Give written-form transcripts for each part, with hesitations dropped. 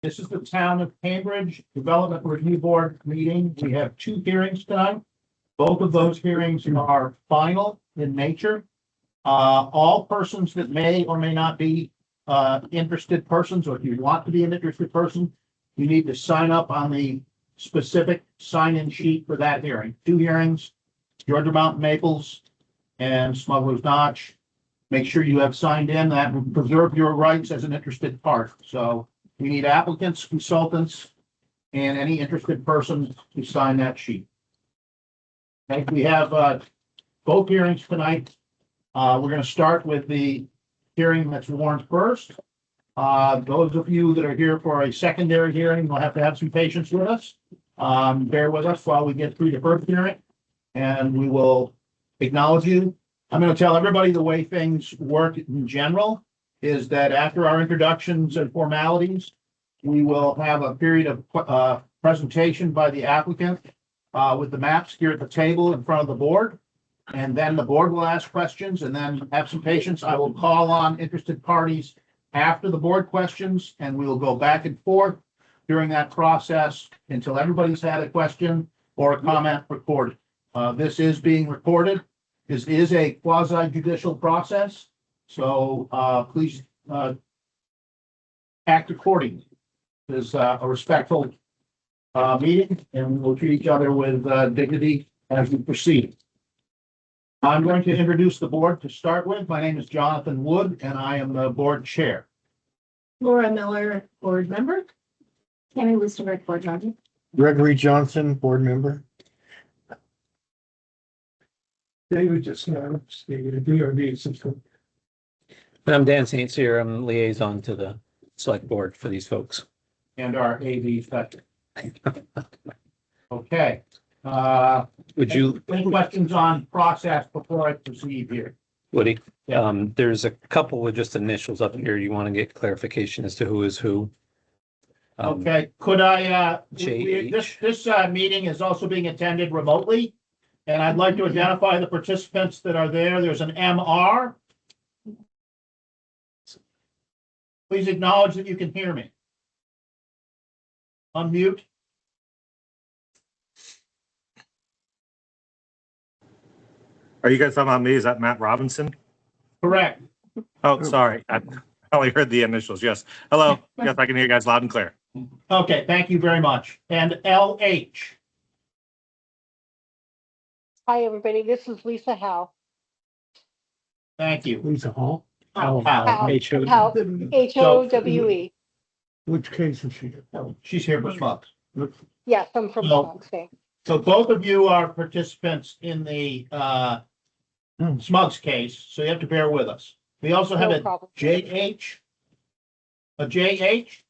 This is the Town of Cambridge Development Review Board meeting. We have two hearings tonight. Both of those hearings are final in nature. All persons that may or may not be interested persons, or if you want to be an interested person, you need to sign up on the specific sign-in sheet for that hearing. Two hearings, Georgia Mountain Maples and Smuggler's Notch. Make sure you have signed in. That will preserve your rights as an interested part. So we need applicants, consultants, and any interested person to sign that sheet. Okay, we have both hearings tonight. We're going to start with the hearing that's warned first. Those of you that are here for a secondary hearing will have to have some patience with us. Bear with us while we get through the first hearing, and we will acknowledge you. I'm going to tell everybody the way things work in general is that after our introductions and formalities, we will have a period of presentation by the applicant with the maps here at the table in front of the board. And then the board will ask questions, and then have some patience. I will call on interested parties after the board questions, and we will go back and forth during that process until everybody's had a question or a comment recorded. This is being recorded. This is a quasi judicial process, so please act accordingly. This is a respectful meeting, and we'll treat each other with dignity as we proceed. I'm going to introduce the board to start with. My name is Jonathan Wood, and I am the board chair. Laura Miller, board member. Tammy Listerberg, board member. Gregory Johnson, board member. David just announced the DRB system. And I'm Dan St. Cyr. I'm liaison to the select board for these folks. And our AV specialist. Okay. Would you, Any questions on process before I proceed here? Woody? Yeah. There's a couple with just initials up here. You want to get clarification as to who is who? Okay, could I, JH. this meeting is also being attended remotely. And I'd like to identify the participants that are there. There's an MR. Please acknowledge that you can hear me. Unmute. Are you guys talking about me? Is that Matt Robinson? Correct. Oh, sorry. I only heard the initials. Yes. Hello. Yes, I can hear you guys loud and clear. Okay, thank you very much. And LH. Hi, everybody. This is Lisa Howe. Thank you. Lisa Hall. Hal. Howe, H-O. Howe, Howe. Which case is she? She's here for Smugs. Yes, I'm from No. Bronx. So both of you are participants in the Smugs case, so you have to bear with us. We also have No a problem. JH. A JH?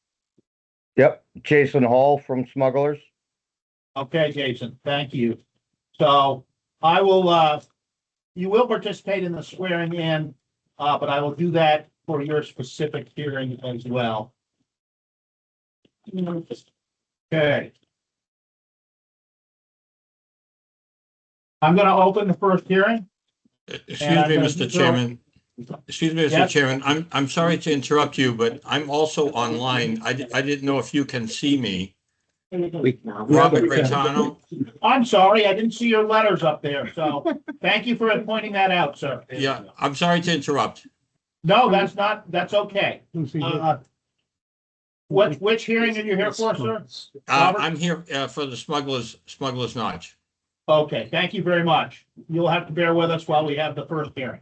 Yep, Jason Hall from Smugglers. Okay, Jason, thank you. So I will, you will participate in the swearing in, but I will do that for your specific hearing as well. Okay. I'm going to open the first hearing. Excuse And I'm me, gonna Mr. throw- Chairman. Excuse me, Mr. Yes. Chairman. I'm sorry to interrupt you, but I'm also online. I didn't know if you can see me. Robert Retano. I'm sorry, I didn't see your letters up there, so thank you for pointing that out, sir. Yeah, I'm sorry to interrupt. No, that's okay. Who's he? Which hearing are you here for, sir? Robert? I'm here for the Smuggler's Notch. Okay, thank you very much. You'll have to bear with us while we have the first hearing.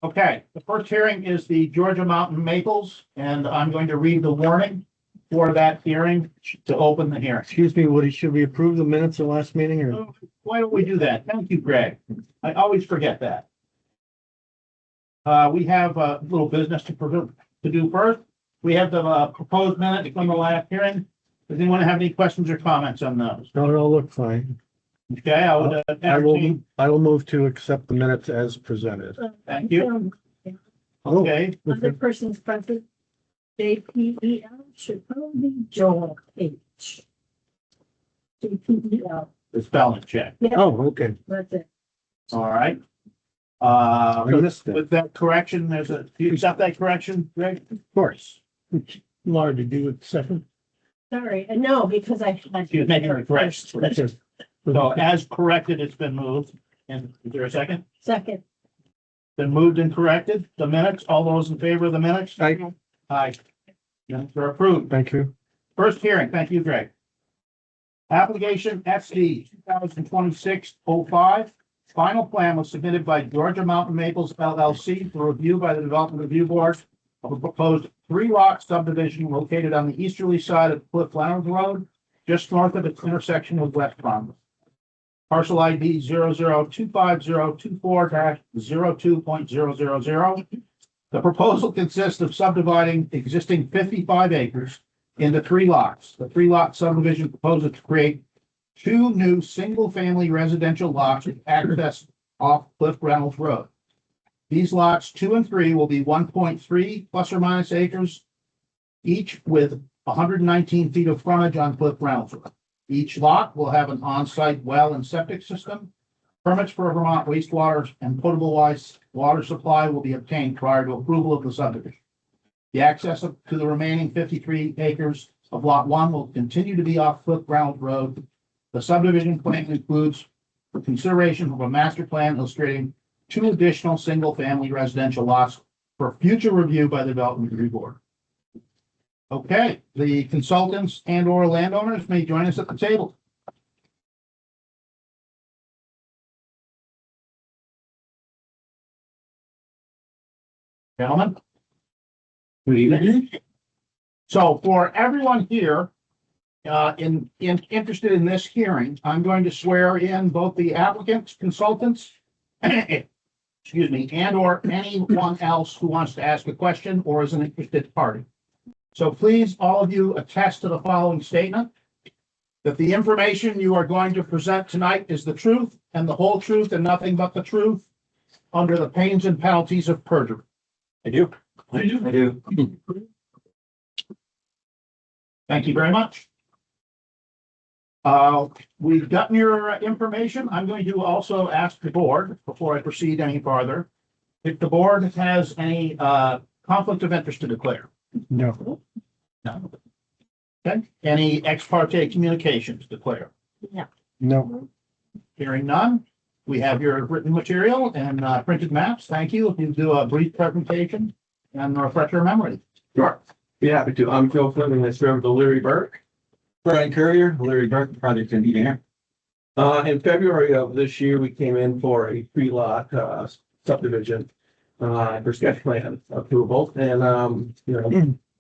Okay, the first hearing is the Georgia Mountain Maples, and I'm going to read the warning for that hearing to open the hearing. Excuse me, Woody, should we approve the minutes of last meeting or? Why don't we do that? Thank you, Greg. I always forget that. We have a little business to do first. We have the proposed minutes from the last hearing. Does anyone have any questions or comments on those? No, it all looked fine. Okay, I would entertain. I will move to accept the minutes as presented. Thank you. Oh, Okay, Other person's present. JPEL should probably be Joel H. JPEL, the spelling check. yeah, Oh, okay. that's it. All right. I missed it. With that correction, do you accept that correction, Greg? Of course. which Laura to do it second. Sorry, no, because I. She was making her corrections. That's it. So as corrected, it's been moved. And is there a second? Second, Been moved and corrected. The minutes, all those in favor of the minutes? Aye. Aye. Minutes are approved. Thank you. First hearing, thank you, Greg. Application SD 2026-05. Final plan was submitted by Georgia Mountain Maples LLC for review by the Development Review Board of a proposed three-lot subdivision located on the easterly side of Cliff Leonard Road, just north of its intersection with West Pond. Parcel ID 0025024-02.000. The proposal consists of subdividing existing 55 acres into three lots. The three-lot subdivision proposes to create two new single-family residential lots with access off Cliff Reynolds Road. These lots 2 and 3 will be 1.3 plus or minus acres, each with 119 feet of frontage on Cliff Reynolds Road. Each lot will have an on-site well and septic system. Permits for Vermont wastewater and potable water supply will be obtained prior to approval of the subdivision. The access to the remaining 53 acres of Lot 1 will continue to be off Cliff Reynolds Road. The subdivision plan includes the consideration of a master plan illustrating two additional single-family residential lots for future review by the Development Review Board. Okay, the consultants and or landowners may join us at the table. Gentlemen. Good evening. So for everyone here, interested in this hearing, I'm going to swear in both the applicants, consultants, excuse me, and or anyone else who wants to ask a question or is an interested party. So please, all of you attest to the following statement, that the information you are going to present tonight is the truth and the whole truth and nothing but the truth under the pains and penalties of perjury. I do. I do. Thank you very much. We've gotten your information. I'm going to also ask the board, before I proceed any farther, if the board has any conflict of interest to declare. No. No. Okay, any ex parte communications to declare? No. Hearing none, we have your written material and printed maps. Thank you. If you do a brief presentation and refresh your memory. Sure. Be happy to. I'm Joe Fleming, I serve the Larry Burke. Brian Courier, Larry Burke, project engineer. In February of this year, we came in for a three-lot subdivision for sketch plan approval, and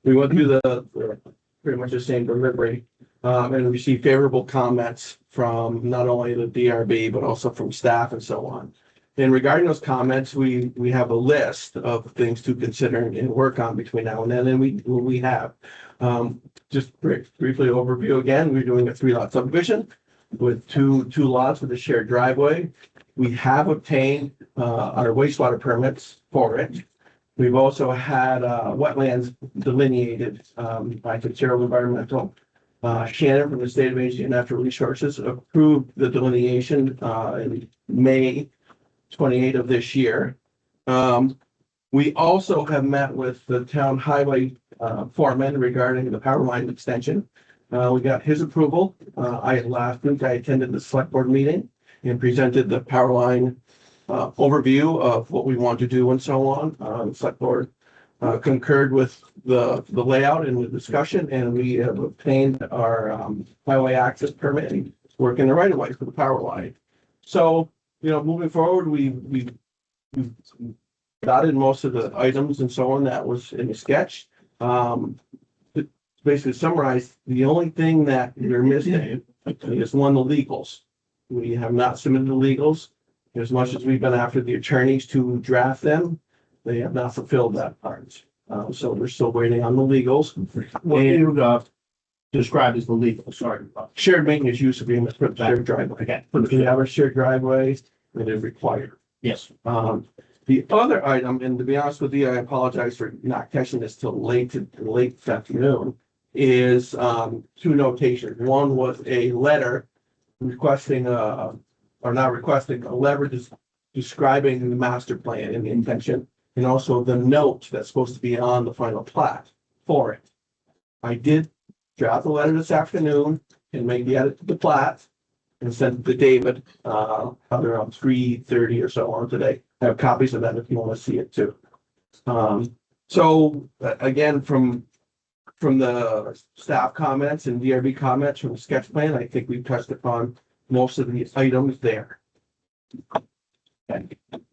we went through the pretty much the same delivery and received favorable comments from not only the DRB but also from staff and so on. And regarding those comments, we have a list of things to consider and work on between now and then, and we have. Just briefly overview again, we're doing a three-lot subdivision with two lots with a shared driveway. We have obtained our wastewater permits for it. We've also had wetlands delineated by Fitzgerald Environmental. Shannon from the State of Michigan Natural Resources approved the delineation in May 28 of this year. We also have met with the town highway foreman regarding the power line extension. We got his approval. Last week I attended the select board meeting and presented the power line overview of what we want to do and so on. The select board concurred with the layout and the discussion, and we have obtained our highway access permit and work in the right of way for the power line. So, moving forward, we've dotted most of the items and so on that was in the sketch. To basically summarize, the only thing that we're missing is one, the legals. We have not submitted the legals. As much as we've been after the attorneys to draft them, they have not fulfilled that part. So we're still waiting on the legals. What you described as the legal, sorry. Shared maintenance use agreement for the shared driveway. Okay. We have a shared driveway, it is required. Yes. The other item, and to be honest with you, I apologize for not catching this till late this afternoon, is two notations. One was a letter requesting or not requesting, a letter describing the master plan and the intention, and also the note that's supposed to be on the final plat. for it. I did draft the letter this afternoon and make the edit to the plat and sent it to David, probably around 3:30 or so on today. I have copies of that if you want to see it too. Again, from the staff comments and DRB comments from the sketch plan, I think we've touched upon most of the items there.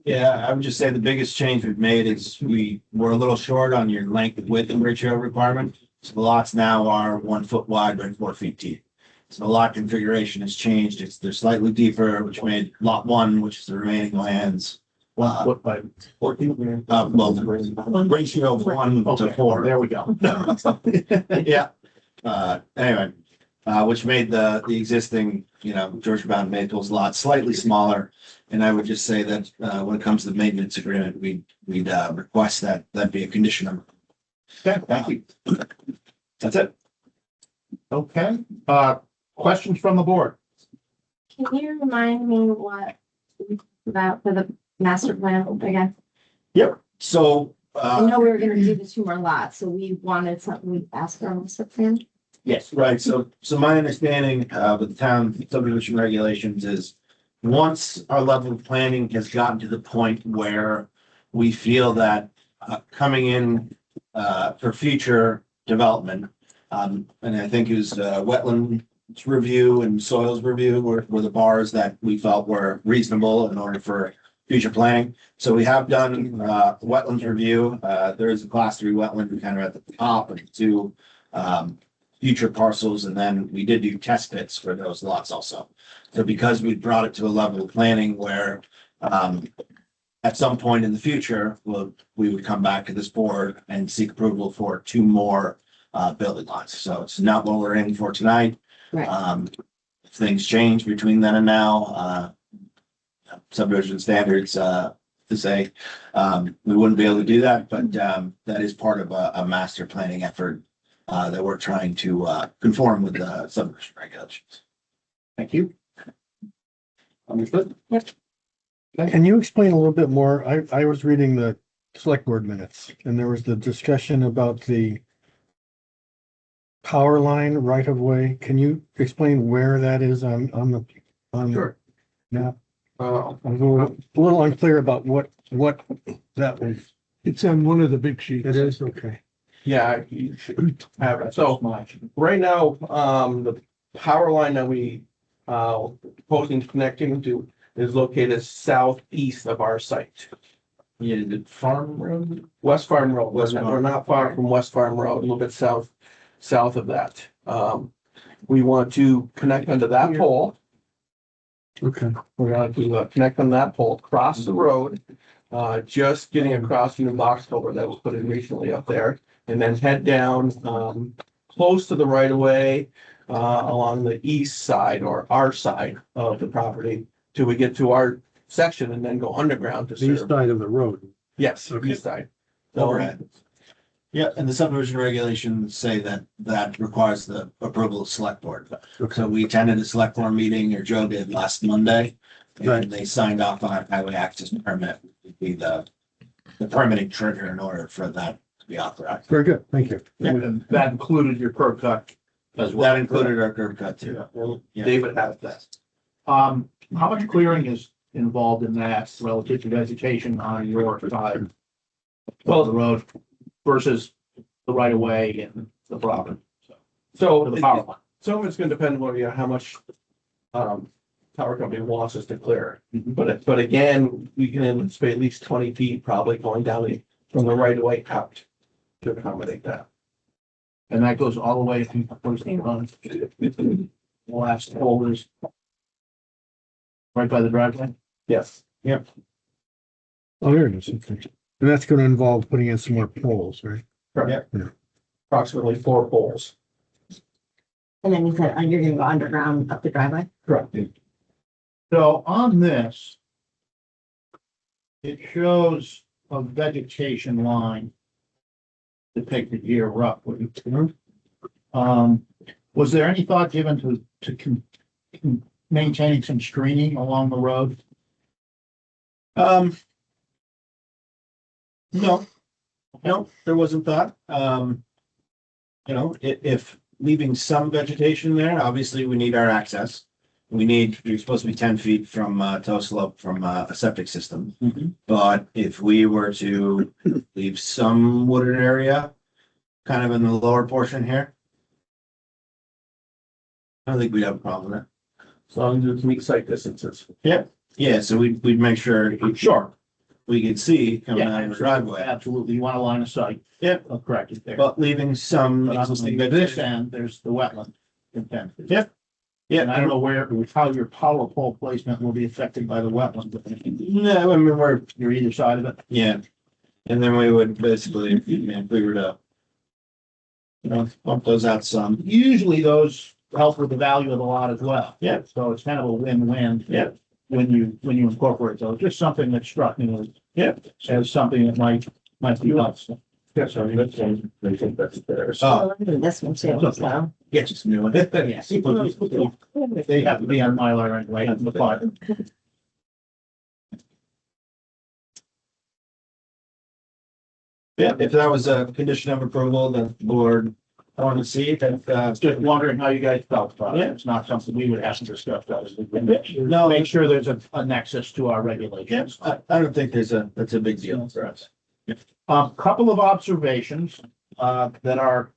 Yeah, I would just say the biggest change we've made is we were a little short on your length and width and ratio requirement. So the lots now are 1 foot wide by 4 feet deep. So the lot configuration has changed. They're slightly deeper, which made lot 1, which is the remaining lands. What by 14? Ratio of 1 to 4. There we go. Yeah. Anyway, which made the existing, Georgia Bound Maples lot slightly smaller. And I would just say that, when it comes to the maintenance agreement, we'd request that be a condition of. Okay, thank you. That's it. Okay, questions from the board? Can you remind me what about for the master plan again? Yep. So, I know we were gonna do the 2 more lots, so we wanted something we asked for on the master plan. yes, right. So my understanding, with the town subdivision regulations is once our level of planning has gotten to the point where we feel that, coming in, for future development, and I think it was, wetland review and soils review were the bars that we felt were reasonable in order for future planning. So we have done, wetlands review. There is a class 3 wetland kind of at the top and 2, future parcels. And then we did do test pits for those lots also. So because we brought it to a level of planning where, at some point in the future, we would come back to this board and seek approval for 2 more, building lots. So it's not what we're in for tonight. Right. If things change between then and now, subdivision standards, to say, we wouldn't be able to do that, but, that is part of a master planning effort, that we're trying to, conform with the subdivision regulations. Thank you. Understood? Can you explain a little bit more? I was reading the select board minutes and there was the discussion about the power line right of way. Can you explain where that is on the Sure. map? I'm a little unclear about what that was. It's on one of the big sheets. It is, okay. Yeah, you should have it. So right now, the power line that we proposing to connecting to is located southeast of our site. Yeah, the farm road? West Farm Road. West Farm. We're not far from West Farm Road, a little bit south of that. We want to connect onto that pole. Okay. We're going to connect on that pole, cross the road, just getting across the new box culvert that was put in recently up there, and then head down close to the right of way along the east side or our side of the property till we get to our section and then go underground to The east serve. side of the road. Yes, Okay. east side. Overhead. Yeah, and the subdivision regulations say that requires the approval of select board. So we attended a select board meeting, or Joe did last Monday, Right. and they signed off on a highway access permit, would be the permitting trigger in order for that to be authorized. Very good, thank you. And that included your curb cut as well. That included our curb cut too. Yeah. David has that. How much clearing is involved in that relative to vegetation on your side of the road versus the right of way and the property? So For the power line. some of it's gonna depend on how much power company wants us to clear. Mhm. But again, we can anticipate at least 20 feet probably going down from the right of way out to accommodate that. And that goes all the way from first run. The last hole is right by the driveway. Yes. Oh, there it is, okay. And that's gonna involve putting in some more poles, right? Correct. Yeah. Approximately 4 poles. And then you said you're gonna go underground up the driveway? Correct. So on this, it shows a vegetation line depicted here roughly. Was there any thought given to maintaining some screening along the road? No, there wasn't thought. if leaving some vegetation there, obviously we need our access. You're supposed to be 10 feet from, toe slope from, a septic system. But if we were to leave some wooded area, kind of in the lower portion here, I don't think we'd have a problem with As long as we can meet site distances. it. Yeah, so we'd make sure Sure. we could see coming Yeah, out of the driveway, absolutely. You want a line of sight. Yep. I'll correct it there. but leaving some But existing on this vegetation. end, there's the wetland intent. Yep. Yeah, And I don't know how your power pole placement will be affected by the wetland. No, I mean, You're either side of it. yeah. And then we would basically, if we were to, bump those out some. Usually those help with the value of the lot as well. Yeah. So it's kind of a win-win. Yeah. When you incorporate those, just something that struck me as. Yeah. As something that might be us. Yeah, so they think that's fair. Oh, This one too, so. get you some new ones. Yes. They have to be on Mylar anyway, in the file. Yeah, if that was a condition of approval, the board, I want to see that, Just wondering how you guys felt about it. Yeah. It's not something we would have to discuss, obviously. No. Make sure there's a nexus to our regulations. I don't think that's a big deal for us. Couple of observations, that are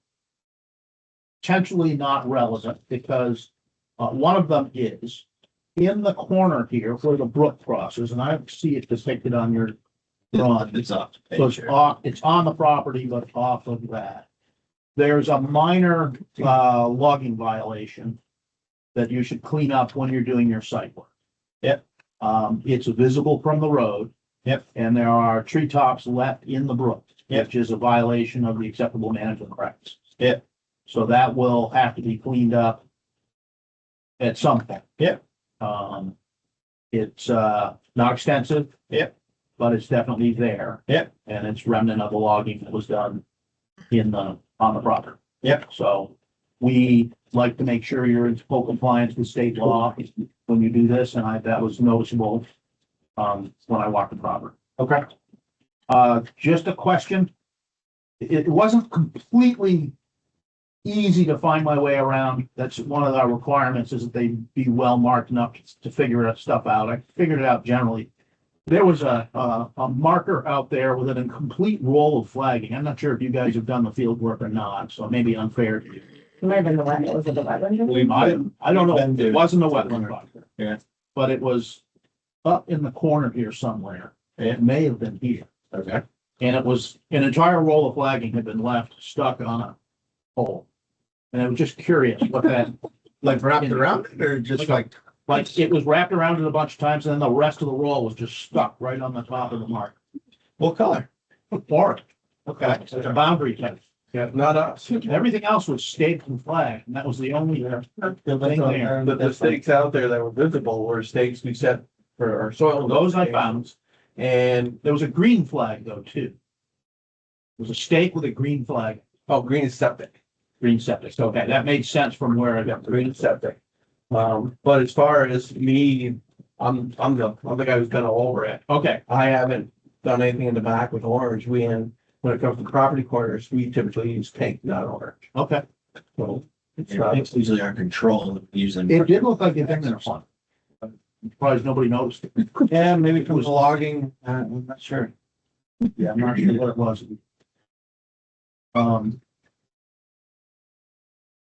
potentially not relevant because, one of them is in the corner here where the brook crosses, and I see it depicted on your drawing. It's up. So it's on the property, but off of that. There's a minor, logging violation that you should clean up when you're doing your site work. Yep. It's visible from the road. Yep. And there are treetops left in the brook. Yep. Which is a violation of the acceptable management practice. Yep. So that will have to be cleaned up at some point. Yep. It's, not extensive. Yep. But it's definitely there. Yep. And it's remnant of the logging that was done on the property. Yep. So we like to make sure you're in full compliance with state law when you do this, and that was noticeable when I walked the property. Okay. Just a question. It wasn't completely easy to find my way around. That's one of our requirements, is that they be well marked enough to figure that stuff out. I figured it out generally. There was a marker out there with an incomplete roll of flagging. I'm not sure if you guys have done the field work or not, so it may be unfair to you. Might have been the wetland, was it the wetland? I don't know. Been to- It wasn't a wetland marker. Yeah. But it was up in the corner here somewhere. It may have been here. Okay. And it was, an entire roll of flagging had been left stuck on a pole. And I was just curious what that, Like wrapped around it or just like? like, it was wrapped around it a bunch of times and then the rest of the roll was just stuck right on the top of the mark. What color? Orange. Okay, so it's a boundary type. Yeah, not us. Everything else was staked and flagged, and that was the only thing there. But the stakes out there that were visible were stakes we set for our soil. Those I found. And, There was a green flag though, too. There was a stake with a green flag, oh, green is septic. green septic. Okay, that made sense from where I Yeah, got. green is septic. But as far as me, I'm the guy who's gonna over it. Okay, I haven't done anything in the back with orange. When it comes to property corners, we typically use pink, not orange. okay. So it's not, It's usually our control, usually. It did look like it in there fun. Surprised nobody noticed it. Yeah, maybe from the logging, I'm not sure. Yeah, I'm not sure what it was.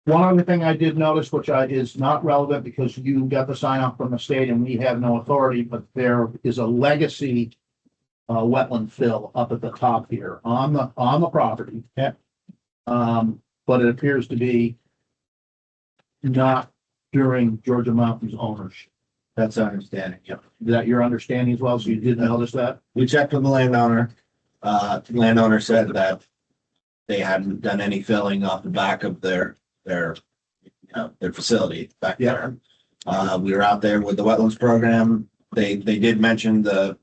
One other thing I did notice, which is not relevant because you got the sign off from the state and we have no authority, but there is a legacy wetland fill up at the top here on the property. Yeah. But it appears to be not during Georgia Mountain's ownership. That's our understanding, yep. Is that your understanding as well? So you did notice that? We checked with the landowner. The landowner said that they hadn't done any filling off the back of their facility back there. We were out there with the wetlands program. They did mention the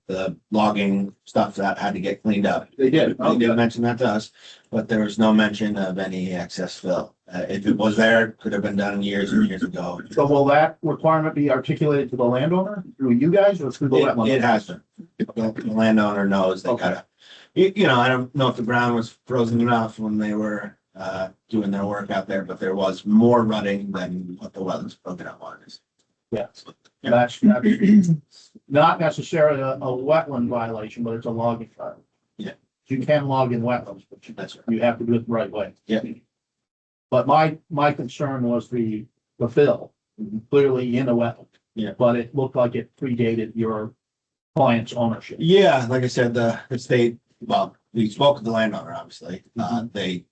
logging stuff that had to get cleaned up. They did. They did mention that to us, but there was no mention of any excess fill. If it was there, it could have been done years and years ago. So will that requirement be articulated to the landowner through you guys or through the wetland? It has been. The landowner knows they Okay. gotta, I don't know if the ground was frozen enough when they were doing their work out there, but there was more rutting than what the wetlands program was. Yes. That's not necessarily a wetland violation, but it's a logging violation. Yeah. You can log in wetlands, but That's right. you have to do it the right way. Yeah. But my concern was the fill, clearly in a wetland. Yeah. But it looked like it predated your client's ownership. Yeah, like I said, the state, well, we spoke with the landowner, obviously. They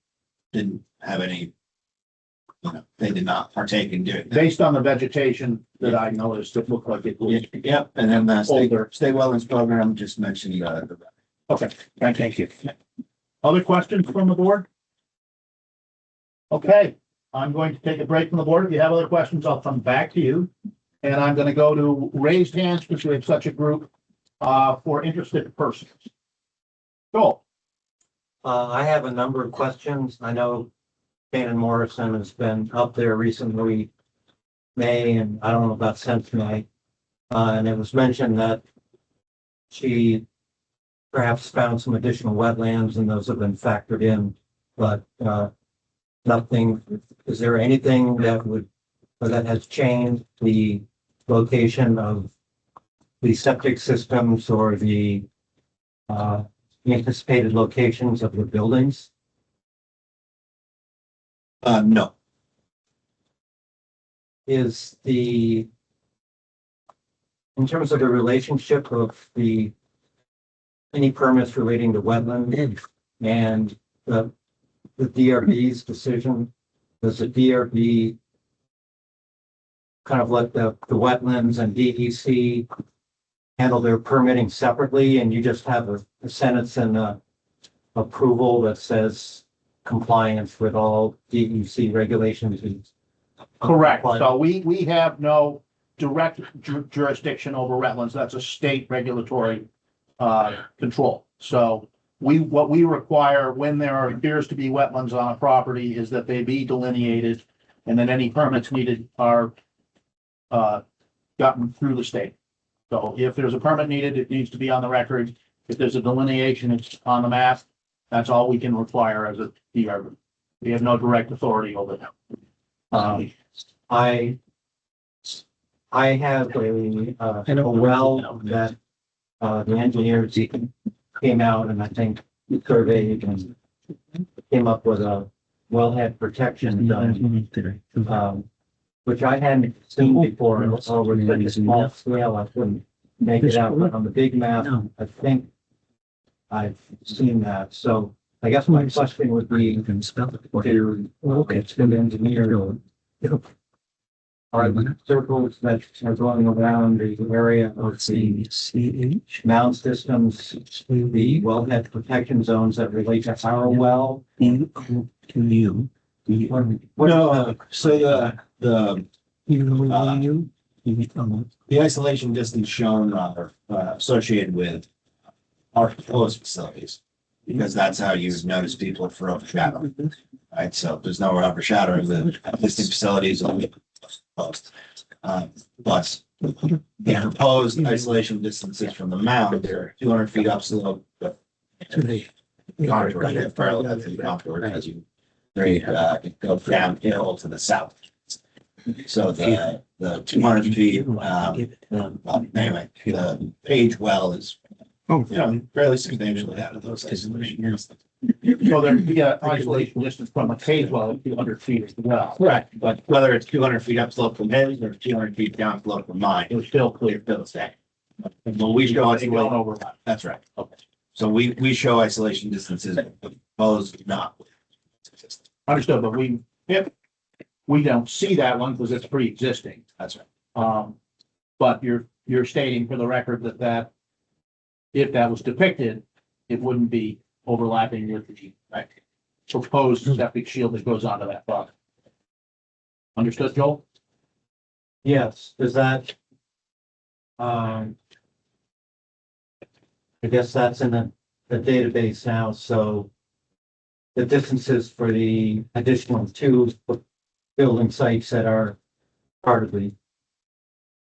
didn't have any, they did not partake in doing that. Based on the vegetation that I noticed, it looked like it was. Yep, and then the Older. state wetlands program just mentioned, the Okay, thank you. Other questions from the board? Okay, I'm going to take a break from the board. If you have other questions, I'll come back to you. And I'm gonna go to raised hands because we have such a group, for interested persons. Joel, I have a number of questions. I know Shannon Morrison has been up there recently, May, and I don't know about since May. And it was mentioned that she perhaps found some additional wetlands and those have been factored in, but, nothing, is there anything that would, or that has changed the location of the septic systems or the anticipated locations of the buildings? no. Is the, in terms of the relationship of any permits relating to wetland and the DRB's decision, does the DRB kind of let the wetlands and DEC handle their permitting separately, and you just have a sentence in the approval that says compliance with all DEC regulations? correct. So we have no direct jurisdiction over wetlands. That's a state regulatory, control. So what we require when there appears to be wetlands on a property is that they be delineated and then any permits needed are gotten through the state. So if there's a permit needed, it needs to be on the record. If there's a delineation, it's on the map. That's all we can require as a DRB. We have no direct authority over them. I have a well that the engineers came out and I think surveyed and came up with a wellhead protection zone, which I hadn't seen before. Over such a small scale, I couldn't make it out, but on the big map, I think I've seen that. So I guess my question would be, it's been engineered. Are the circles that are going around the area of the mound systems, the wellhead protection zones that relate to our well? No, so the isolation distance shown are associated with our proposed facilities, because that's how you notice people for overshadowing. Right, so there's no overshadowing the existing facilities on the proposed. But the proposed isolation distances from the mound, they're 200 feet upslope, but contour parallel to the contour as you go downhill to the south. So the 200 feet, anyway, the page well is, fairly substantially out of those isolations. So there be an isolation distance from a cave well of 200 feet as well. Correct, but whether it's 200 feet upslope from his or 200 feet downslope from mine, It was still clear. still the same. Well, we show They don't isolation, overlap. that's right. Okay. So we show isolation distances, opposed not. Understood, but we don't see that one because it's pre-existing. That's right. But you're stating for the record that if that was depicted, it wouldn't be overlapping with the proposed septic shield that goes onto that product. Understood, Joel? Yes, does that, I guess that's in the database now, so the distances for the additional two building sites that are part of the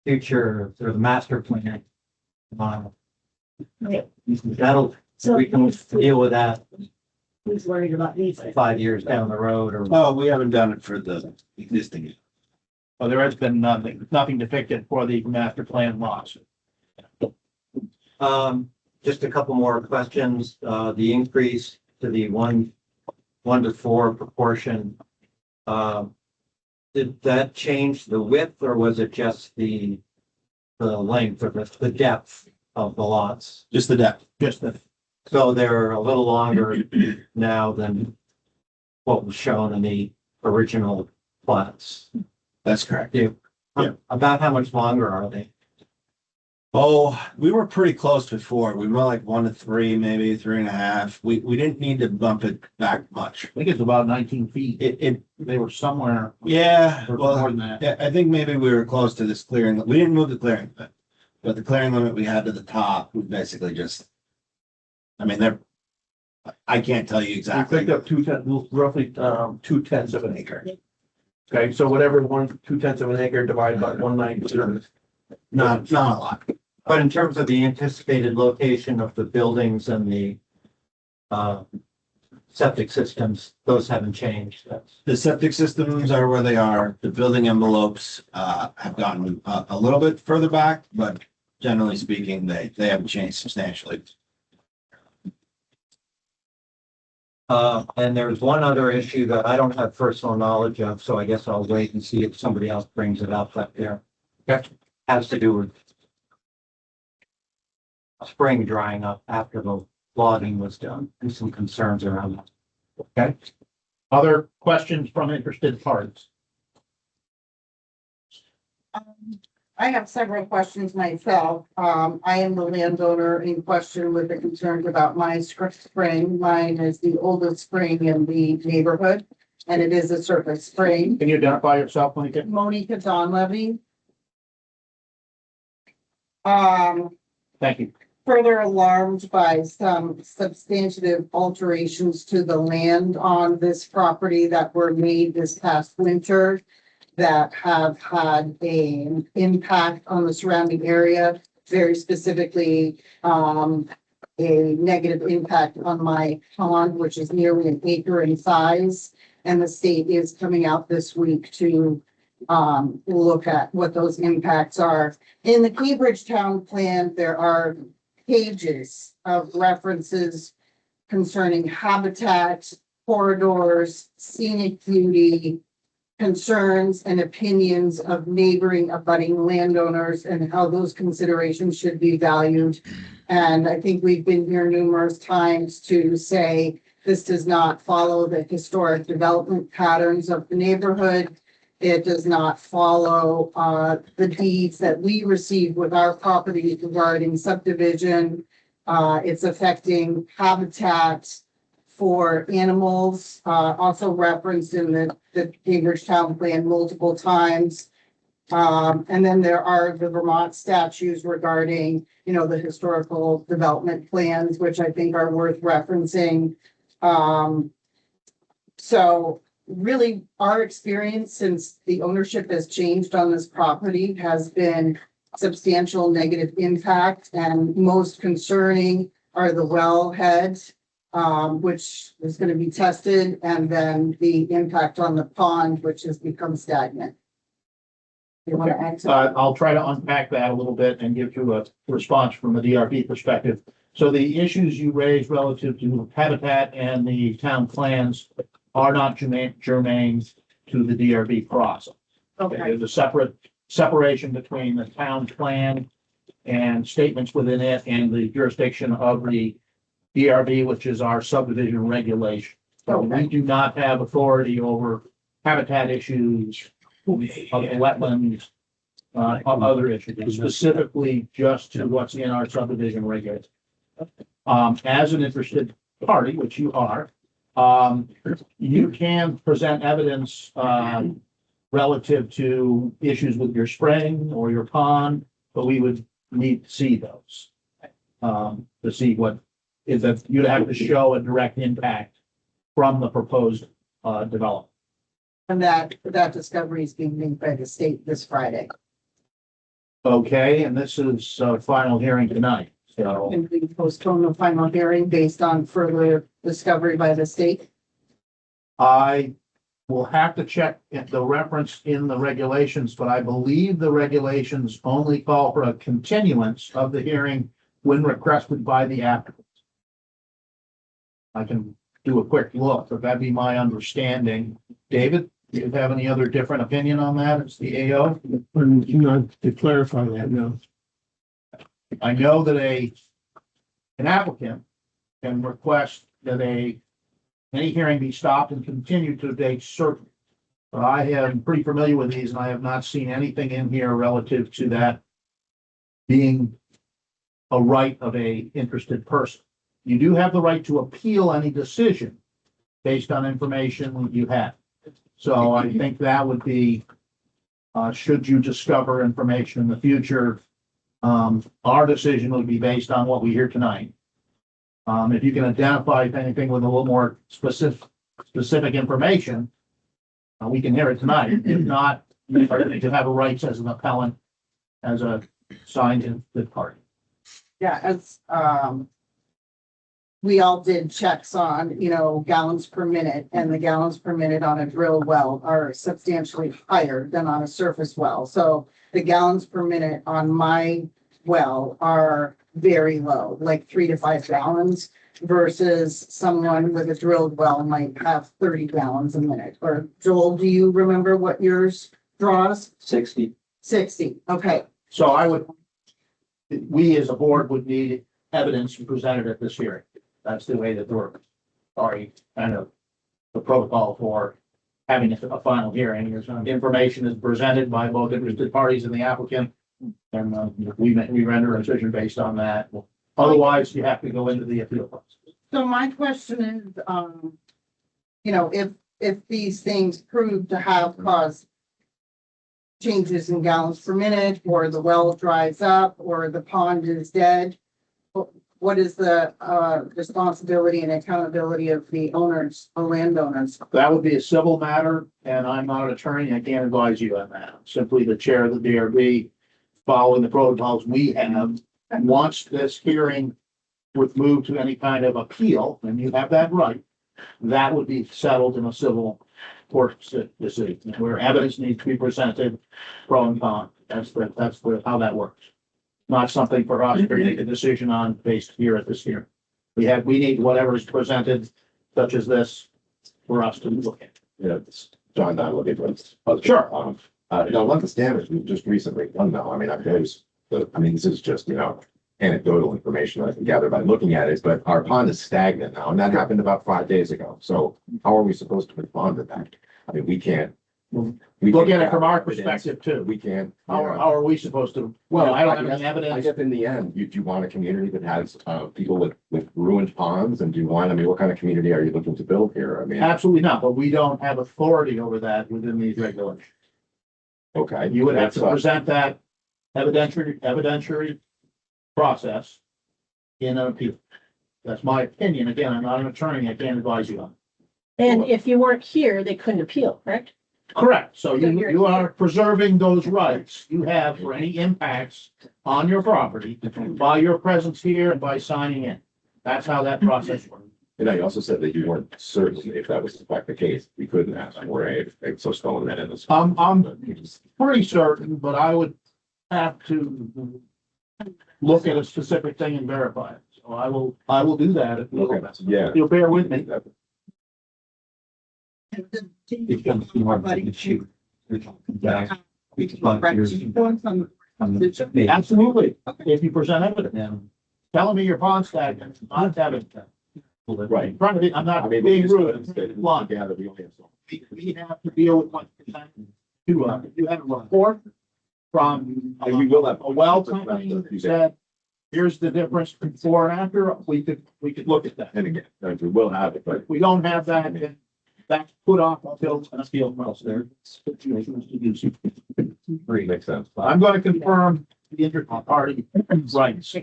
future, sort of the master plan. That'll, we can deal with that Who's worried about these? 5 years down the road or? Oh, we haven't done it for the existing. Well, there has been nothing depicted for the master plan lots. Just a couple more questions. The increase to the 1:4 proportion. Did that change the width or was it just the length or the depth of the lots? Just the depth. Just the, So they're a little longer now than what was shown in the original plats. That's correct. Yeah. Yeah. About how much longer are they? Oh, we were pretty close before. We were like 1 to 3, maybe 3.5. We didn't need to bump it back much. I think it's about 19 feet. It They were somewhere yeah, more well, than that. yeah, I think maybe we were close to this clearing. We didn't move the clearing limit, but the clearing limit we had to the top, we basically just. I mean, I can't tell you We exactly. picked up roughly 2/10 of an acre. Okay, so whatever 2/10 of an acre divided by 190. Not a lot. But in terms of the anticipated location of the buildings and the septic systems, those haven't changed. The septic systems are where they are. The building envelopes have gotten a little bit further back, but generally speaking, they haven't changed substantially. And there's one other issue that I don't have personal knowledge of, so I guess I'll wait and see if somebody else brings it up there. Okay. Has to do with spring drying up after the logging was done and some concerns around that. Okay. Other questions from interested parties? I have several questions myself. I am the landowner in question with the concerns about my spring. Mine is the oldest spring in the neighborhood, and it is a surface spring. Can you identify yourself, Monica? Monica Donlevy. Thank you. Further alarmed by some substantive alterations to the land on this property that were made this past winter that have had an impact on the surrounding area, very specifically, a negative impact on my pond, which is nearly an acre in size. And the state is coming out this week to look at what those impacts are. In the Cambridge Town Plan, there are pages of references concerning habitat, corridors, scenic beauty, concerns and opinions of neighboring abutting landowners and how those considerations should be valued. And I think we've been here numerous times to say this does not follow the historic development patterns of the neighborhood. It does not follow the deeds that we received with our property regarding subdivision. It's affecting habitat for animals, also referenced in the Cambridge Town Plan multiple times. And then there are the Vermont statutes regarding, the historical development plans, which I think are worth referencing. So really, our experience since the ownership has changed on this property has been substantial negative impact, and most concerning are the wellhead, which is going to be tested, and then the impact on the pond, which has become stagnant. You want to add to that? I'll try to unpack that a little bit and give you a response from a DRB perspective. So the issues you raised relative to habitat and the town plans are not germane to the DRB process. Okay, There's a separation between the town plan and statements within it and the jurisdiction of the DRB, which is our subdivision regulation. So we do not have authority over habitat issues, of the wetlands, other issues, specifically just to what's in our subdivision regulation. As an interested party, which you are, you can present evidence, relative to issues with your spring or your pond, but we would need to see those. To see what is that you'd have to show a direct impact from the proposed, development. and that discovery is being made by the state this Friday. Okay, and this is final hearing tonight. So And we postpone the final hearing based on further discovery by the state. I will have to check the reference in the regulations, but I believe the regulations only call for a continuance of the hearing when requested by the applicant. I can do a quick look, but that'd be my understanding. David, do you have any other different opinion on that? It's the AO. Not to clarify that, no. I know that an applicant can request that any hearing be stopped and continued to a date certain. But I am pretty familiar with these and I have not seen anything in here relative to that being a right of a interested person. You do have the right to appeal any decision based on information you have. So I think that would be, should you discover information in the future, our decision would be based on what we hear tonight. If you can identify anything with a little more specific information, we can hear it tonight. If not, you have a rights as an appellant, as a signed in the party. Yeah, as, we all did checks on, gallons per minute, and the gallons per minute on a drill well are substantially higher than on a surface well. So the gallons per minute on my well are very low, like 3 to 5 gallons, versus someone with a drilled well might have 30 gallons a minute. Or Joel, do you remember what yours draws? 60. 60, okay. So we as a board would need evidence presented at this hearing. That's the way that we're already kind of the protocol for having a final hearing. Information is presented by both interested parties and the applicant. And we render a decision based on that. Otherwise, you have to go into the appeal process. So my question is, if these things prove to have caused changes in gallons per minute, or the well dries up, or the pond is dead, what is the responsibility and accountability of the owners, the landowners? That would be a civil matter, and I'm not an attorney. I can't advise you on that. I'm simply the chair of the DRB, following the protocols we have. Once this hearing would move to any kind of appeal, and you have that right, that would be settled in a civil court decision, where evidence needs to be presented, pro and con. That's how that works. Not something for us to make a decision on based here at this hearing. We need whatever is presented, such as this, for us to look at. Yeah, it's John, not looking for this. Sure. What the standards we've just recently done though, I mean, this is just, anecdotal information I can gather by looking at it, but our pond is stagnant now, and that happened about 5 days ago. So how are we supposed to respond to that? I mean, we can't. We Look can't at it from gather our evidence. perspective too. We can't. How are we supposed to? Well, I don't have any I evidence. guess in the end, do you want a community that has people with ruined ponds, and what kind of community are you looking to build here? I mean, Absolutely not, but we don't have authority over that within these regulations. okay. You would have to That's, present that evidentiary process in an appeal. That's my opinion. Again, I'm not an attorney. I can't advise you on it. And if you weren't here, they couldn't appeal, correct? Correct. So So you're- you are preserving those rights you have for any impacts on your property by your presence here and by signing in. That's how that process works. And I also said that you weren't certain if that was in fact the case. We couldn't ask for a postpone that in this. I'm pretty certain, but I would have to look at a specific thing and verify it. So I will do that if Okay, yeah. you'll bear with me. Absolutely. If you present evidence, telling me your pond stagnant, not evidence. Right. I'm not I mean, being we rude. just Blunt. gather, we only have so. We have to deal with what's presented to us. If you have a report from And we will have. a well company that said, here's the difference before and after, we could look at that. And again, we will have it, but If we don't have that, then that's put off until an appeal comes there. makes sense. I'm going to confirm the inter-party rights.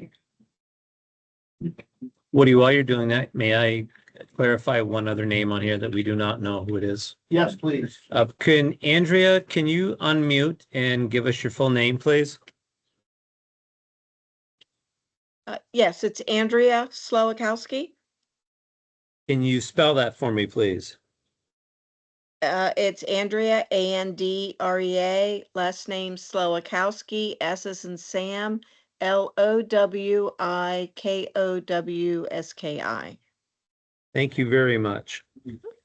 Woody, while you're doing that, may I clarify one other name on here that we do not know who it is? Yes, please. Can you unmute and give us your full name, please? Yes, it's Andrea Slowakowski. Can you spell that for me, please? It's Andrea, Andrea, last name Slowakowski, S as in Sam, Lowikowski. Thank you very much.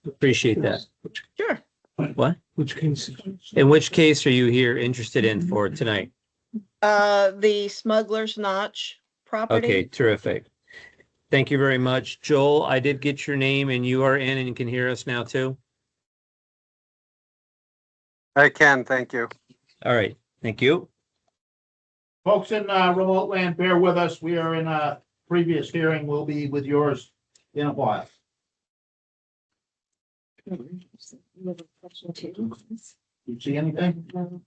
Appreciate that. Sure. What? Which case? In which case are you here interested in for tonight? The Smuggler's Notch property. Okay, terrific. Thank you very much. Joel, I did get your name and you are in and you can hear us now too? I can, thank you. All right, thank you. Folks in remote land, bear with us. We are in a previous hearing. We'll be with yours in a while. You see anything?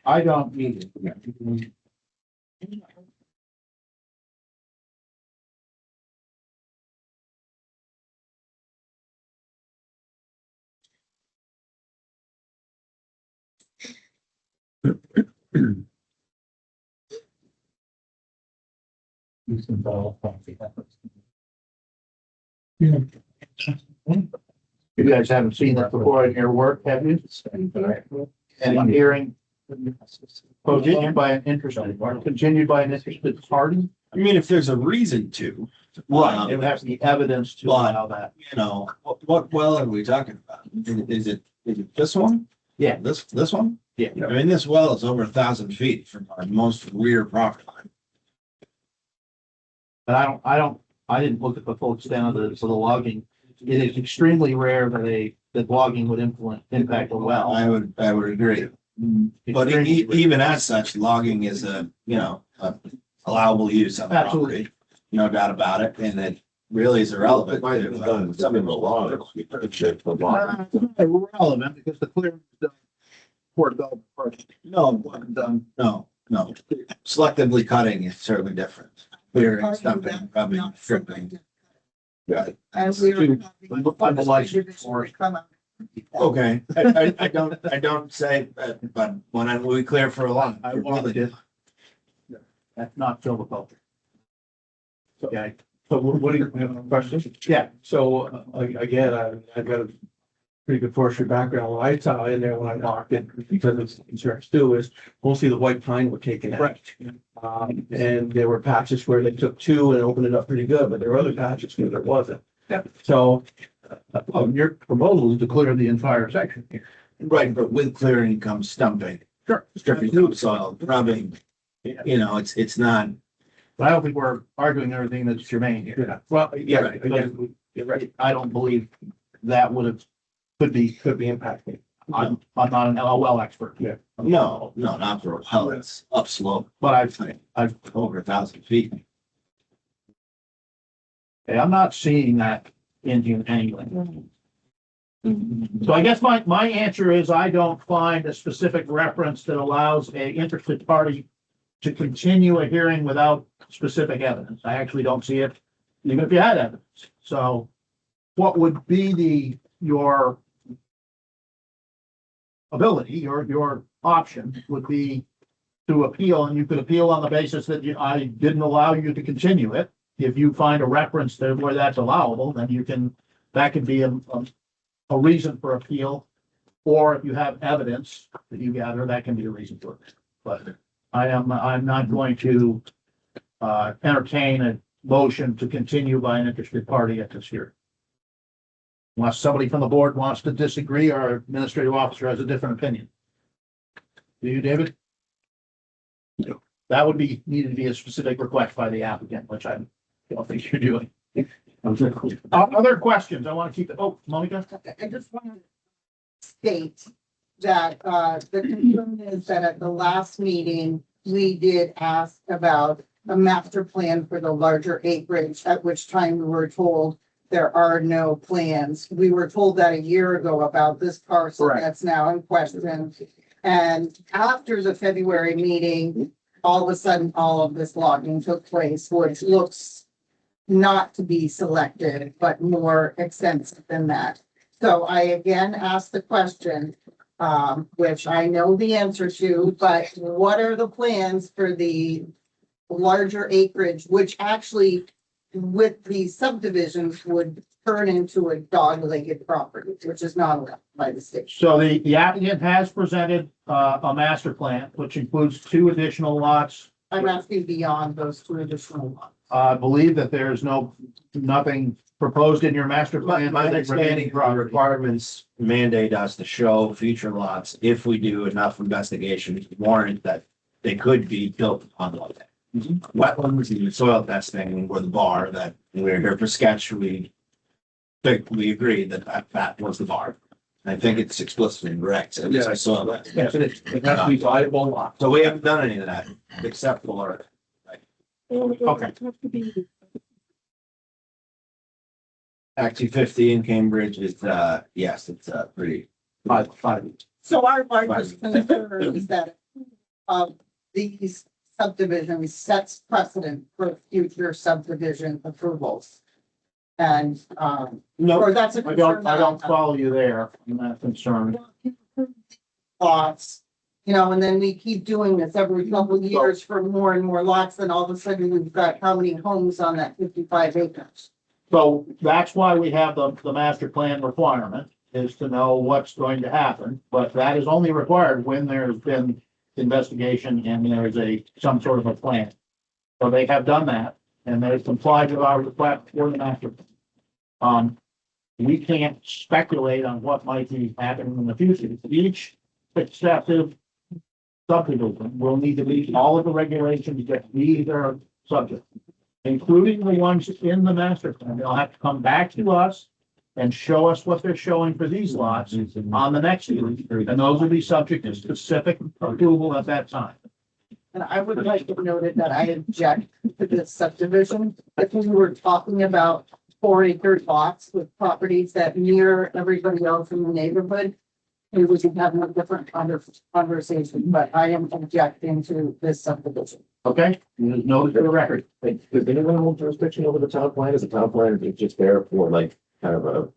I don't need it. You guys haven't seen this before in your work, have you? And I'm hearing continued by an interested, or continued by an interested party. I mean, if there's a reason to. Right, it would have to be evidence to allow that. You know, what well are we talking about? Is it this one? Yeah. This one? Yeah. I mean, this well is over 1,000 feet from our most rear property line. But I didn't look at the full extent of the logging. It is extremely rare that logging would impact a well. I would agree. But even as such, logging is a allowable use of the Absolutely. property. No doubt about it, and it really is irrelevant. Might have been done some of the law. Irrelevant because the clearing is done for development purposes. No, no. Selectively cutting is certainly different. Clearing, stumping, rubbing, stripping. Yeah. As we were. I'm a licensed forest. Okay, I don't say, but when we clear for a lot. I wanted it. That's not silviculture. Okay. So what do you have a question? Yeah. So again, I've got a pretty good forestry background. What I saw in there when I walked in, because it's insurance too, is mostly the white pine were taken out. Right. And there were patches where they took two and opened it up pretty good, but there were other patches where there wasn't. Yeah. So Your proposal is to clear the entire section here. Right, but with clearing comes stumping. Sure. Stripping topsoil, rubbing, it's not. But I don't think we're arguing everything that's germane here. yeah, well, yeah, Right. again, you're right, I don't believe that could be impacting. I'm not an LOL expert. Yeah. No, not for a well, it's upslope, But I've over 1,000 feet. I'm not seeing that in here anyway. So I guess my answer is I don't find a specific reference that allows a interested party to continue a hearing without specific evidence. I actually don't see it, even if you had evidence. So what would be your ability, your option would be to appeal, and you could appeal on the basis that I didn't allow you to continue it. If you find a reference to where that's allowable, then that could be a reason for appeal. Or if you have evidence that you gather, that can be a reason for it. But I'm not going to entertain a motion to continue by an interested party at this hearing. Unless somebody from the board wants to disagree or our administrative officer has a different opinion. Do you, David? No. That would needed to be a specific request by the applicant, which I don't think you're doing. Other questions? I want to keep it. Oh, Monica? I just want to state that the concern is that at the last meeting, we did ask about a master plan for the larger acreage, at which time we were told there are no plans. We were told that a year ago about this parcel that's now in question. And after the February meeting, all of a sudden, all of this logging took place, which looks not to be selected, but more extensive than that. So I again asked the question, which I know the answer to, but what are the plans for the larger acreage, which actually with the subdivisions would turn into a dog-legged property, which is not allowed by the state. So the applicant has presented, a master plan, which includes 2 additional lots. I'm asking beyond those 2 additional lots. I believe that there's nothing proposed in your master plan. My understanding, the requirements mandate us to show future lots if we do enough investigation to warrant that they could be built on the lot. Wetlands, even soil testing were the bar that we're here for sketch. We agreed that was the bar. I think it's explicitly correct. At least I saw that. It has to be viable lot. So we haven't done any of that except for. Okay. Act 250 in Cambridge is, yes, it's pretty. Five. So our largest concern is that these subdivisions sets precedent for future subdivision approvals. And, No, or that's a I concern. don't follow you there. I'm not concerned. Lots, you know, and then we keep doing this every couple of years for more and more lots, and all of a sudden we've got how many homes on that 55 acres? So that's why we have the master plan requirement, is to know what's going to happen. But that is only required when there's been investigation and there's some sort of a plan. So they have done that, and they've complied with our request for the master plan. We can't speculate on what might be happening in the future. Each successive subdivision will need to meet all of the regulations that these are subject, including the ones in the master plan. They'll have to come back to us and show us what they're showing for these lots on the next year. And those will be subject to specific approval at that time. And I would like to note that I object to this subdivision. If we were talking about 4-acre lots with properties that mirror everybody else in the neighborhood, we would be having a different conversation, but I am objecting to this subdivision. Okay, there's no for the record. Does anyone hold jurisdiction over the town plan? Is the town plan just there for like kind of a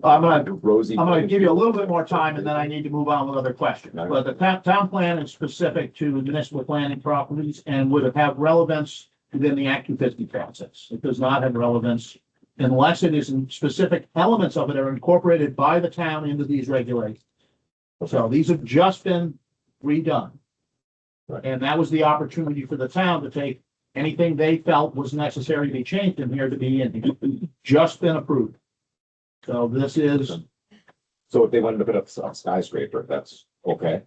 I'm rosy? gonna give you a little bit more time and then I need to move on with other questions. But the town plan is specific to municipal planning properties and would have relevance within the Act 250 process. It does not have relevance unless it is in specific elements of it are incorporated by the town into these regulations. So these have just been redone. Right. And that was the opportunity for the town to take anything they felt was necessary to be changed in here to be in here. Just been approved. So this is, So if they wanted to put up a skyscraper, that's okay,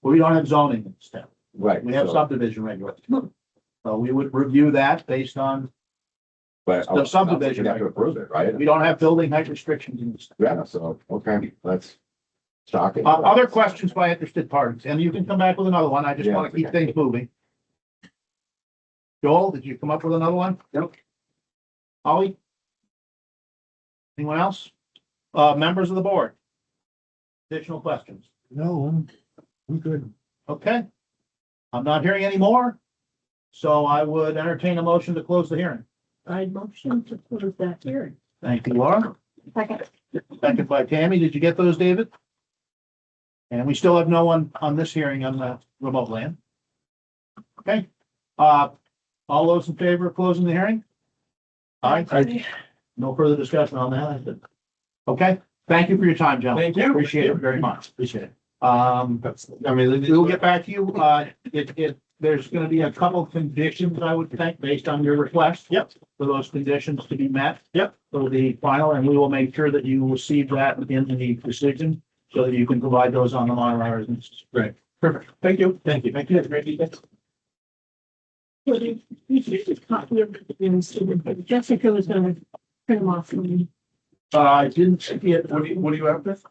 we don't have zoning in this town. right? We have so- subdivision regulations. So we would review that based on, But the subdivision. You have to approve it, right? we don't have building height restrictions in this. Yeah, so, okay, that's shocking. Other questions by interested parties, and you can come back with another one. I just Yeah, want to keep okay. things moving. Joel, did you come up with another one? Nope. Holly? Anyone else? Members of the board? Additional questions? No, I'm good. Okay. I'm not hearing any more. So I would entertain a motion to close the hearing. I motion to close that hearing. Thank you, Laura. Second. Second by Tammy. Did you get those, David? And we still have no one on this hearing on the remote land. Okay, all those in favor of closing the hearing? Aye. No further discussion on that. Okay, thank you for your time, gentlemen. Thank you. Appreciate it very much. Appreciate it. I mean, We'll get back to you. There's gonna be a couple of conditions, I would think, based on your request. Yep. For those conditions to be met. Yep. For the final, and we will make sure that you receive that in the decision so that you can provide those on the Mylar. Right. Perfect. Thank you. Thank you. Thank you. Have a great evening. You should just copy of the Jessica was gonna print them off for me. I didn't see it. What do you have this?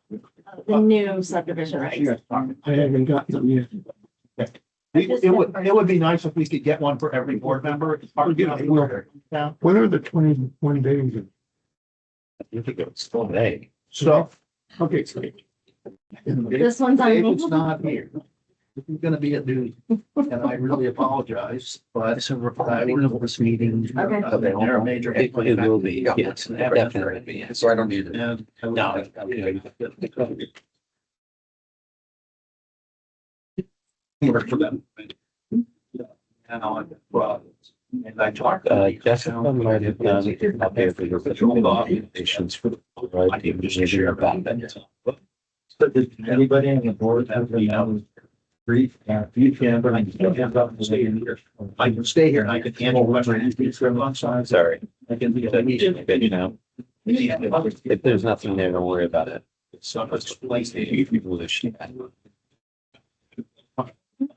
The new subdivision, right? I haven't got them yet. It would be nice if we could get one for every board member. It's hard to get on now. When are the 21 days? You think it's still May. So. Okay, great. This one's on me. David's not here. This is gonna be a doozy, and I really apologize, but So we're planning of this meeting. Okay. they're a major. It will be, yes, definitely be. So I don't need it. And No. work for them. And I talked. Jessica might have done a copy of your patrol documentations for the right team to share about that. So did anybody on the board have any brief, you can, but I can still have up and stay in here. I can stay here and I can handle whatever it is for a long time. Sorry. I can be that meeting, but you know. If there's nothing there, don't worry about it. It's so much place to people that she had.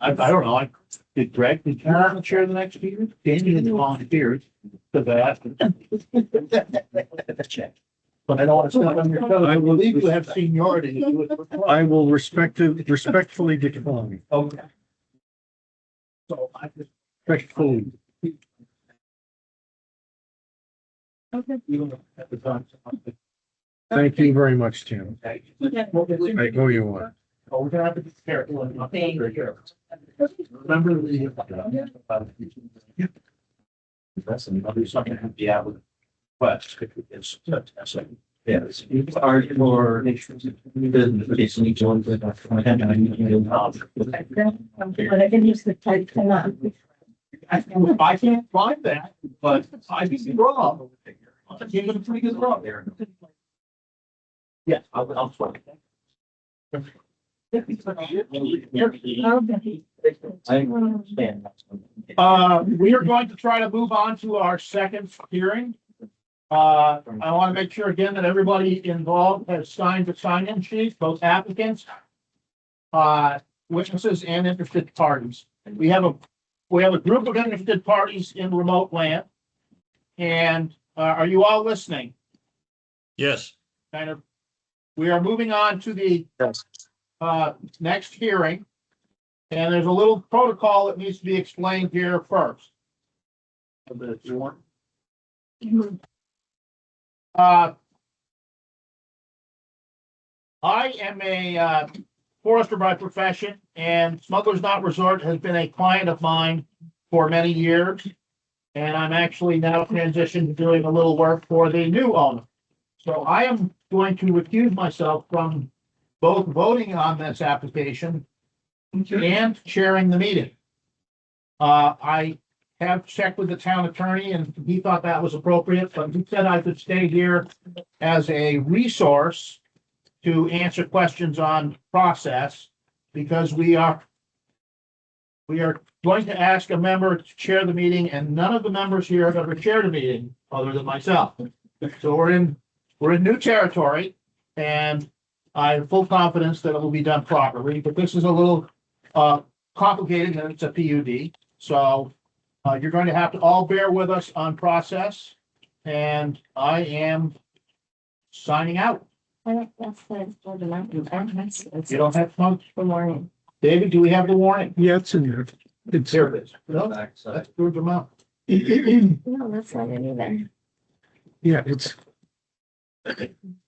I don't know, did Greg, did you want to chair the next meeting? Danny didn't volunteer, because I asked him. But I don't want to step on your toes. I believe you have seniority. to do it. I will respectfully decline. Okay. So I just. Respectfully. Okay. Thank you very much, Tim. I owe you one. Oh, we're gonna have to be careful. Remember the. That's another something to be out with. But it's. Yes, it's hard for business, need to with that. But I can use the type cannot. I can't find that, but I think you're wrong. I gave it a pretty good run there. Yeah, I'll try. I understand. We are going to try to move on to our second hearing. I want to make sure again that everybody involved has signed the sign-in sheet, both applicants, witnesses and interested parties. We have a group of interested parties in remote land. And, are you all listening? Yes. Kind of, we are moving on to the, next hearing. And there's a little protocol that needs to be explained here first. I am a forester by profession, and Smuggler's Knot Resort has been a client of mine for many years. And I'm actually now transitioned to doing a little work for the new owner. So I am going to recuse myself from both voting on this application and chairing the meeting. I have checked with the town attorney and he thought that was appropriate, but he said I could stay here as a resource to answer questions on process, because we are going to ask a member to chair the meeting, and none of the members here have ever chaired a meeting other than myself. So we're in new territory, and I have full confidence that it will be done properly, but this is a little complicated and it's a PUD. So you're going to have to all bear with us on process, and I am signing out. That's for the mountain. You don't have to. For morning. David, do we have the warning? Yeah, it's in there. It's Here it is. No, that's through the mouth. No, that's not it either. Yeah, it's.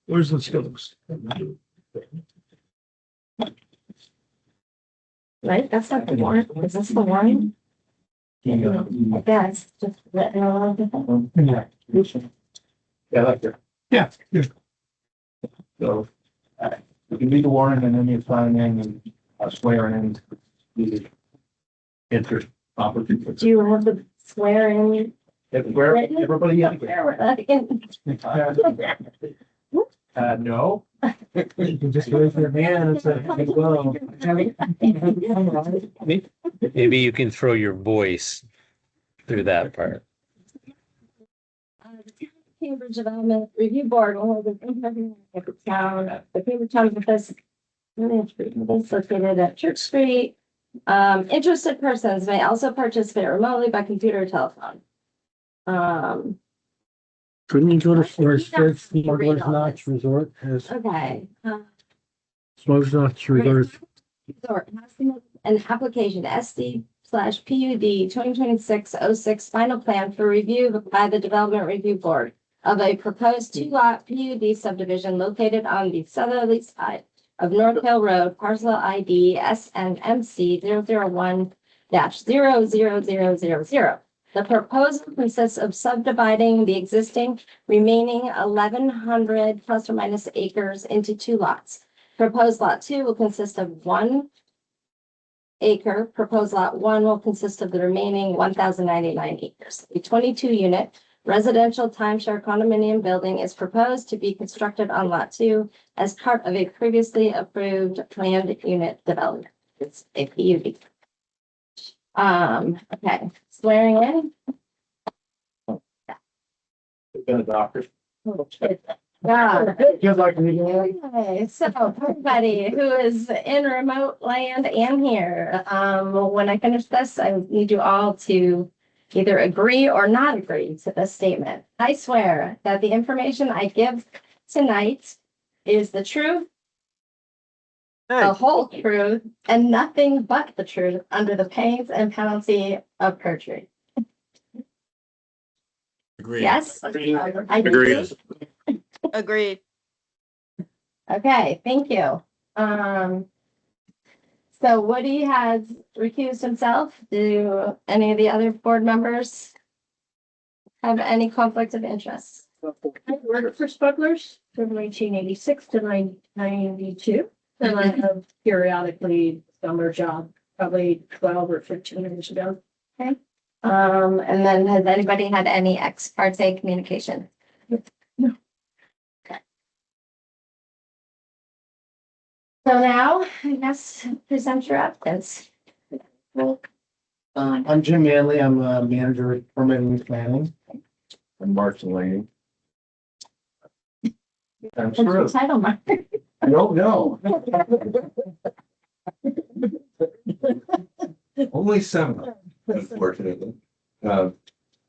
Where's the skills? Right, that's not the warrant. Is this the warrant? I guess, just written a little bit. Yeah, like that. Yeah. So, you can read the warning and then you sign in and swear in. Interest opportunity. Do you have the swear in? Everybody. No. You can just raise your hand and say, well. Maybe you can throw your voice through that part. The Cambridge Development Review Board will hold an interview at the town, the Cambridge Town office. It's located at Church Street. Interested persons may also participate remotely by computer or telephone. Couldn't you go to Smuggler's Notch Resort? Okay. Smuggler's Notch Resort. Resort has submitted an application SD/PUD 2026-06 final plan for review by the Development Review Board of a proposed two-lot PUD subdivision located on the southerly side of North Hill Road, parcel ID SNMC 001-00000. The proposal consists of subdividing the existing remaining 1,100 plus or minus acres into two lots. Proposed lot 2 will consist of one acre. Proposed lot 1 will consist of the remaining 1,099 acres. A 22-unit residential timeshare condominium building is proposed to be constructed on lot 2 as part of a previously approved planned unit development. It's a PUD. Okay, swearing in. Been a doctor. Yeah. Good luck to you. Okay, so everybody who is in remote land and here, when I finish this, I need you all to either agree or not agree to this statement. I swear that the information I give tonight is the truth, the whole truth, and nothing but the truth under the pains and penalty of perjury. Agreed. Yes? I Agreed. Agreed. Okay, thank you. So Woody has recused himself. Do any of the other board members have any conflict of interest? I worked for Spugglers from 1986 to 1992, and I have periodically done their job, probably 12 or 15 years ago. Okay. And then has anybody had any ex parte communication? No. Okay. So now, I guess, present your applicants. I'm Jim Manley. I'm a manager at permitting and planning. I'm Mark Delaney. I'm What's your title, Mark? I don't know. Only some, unfortunately.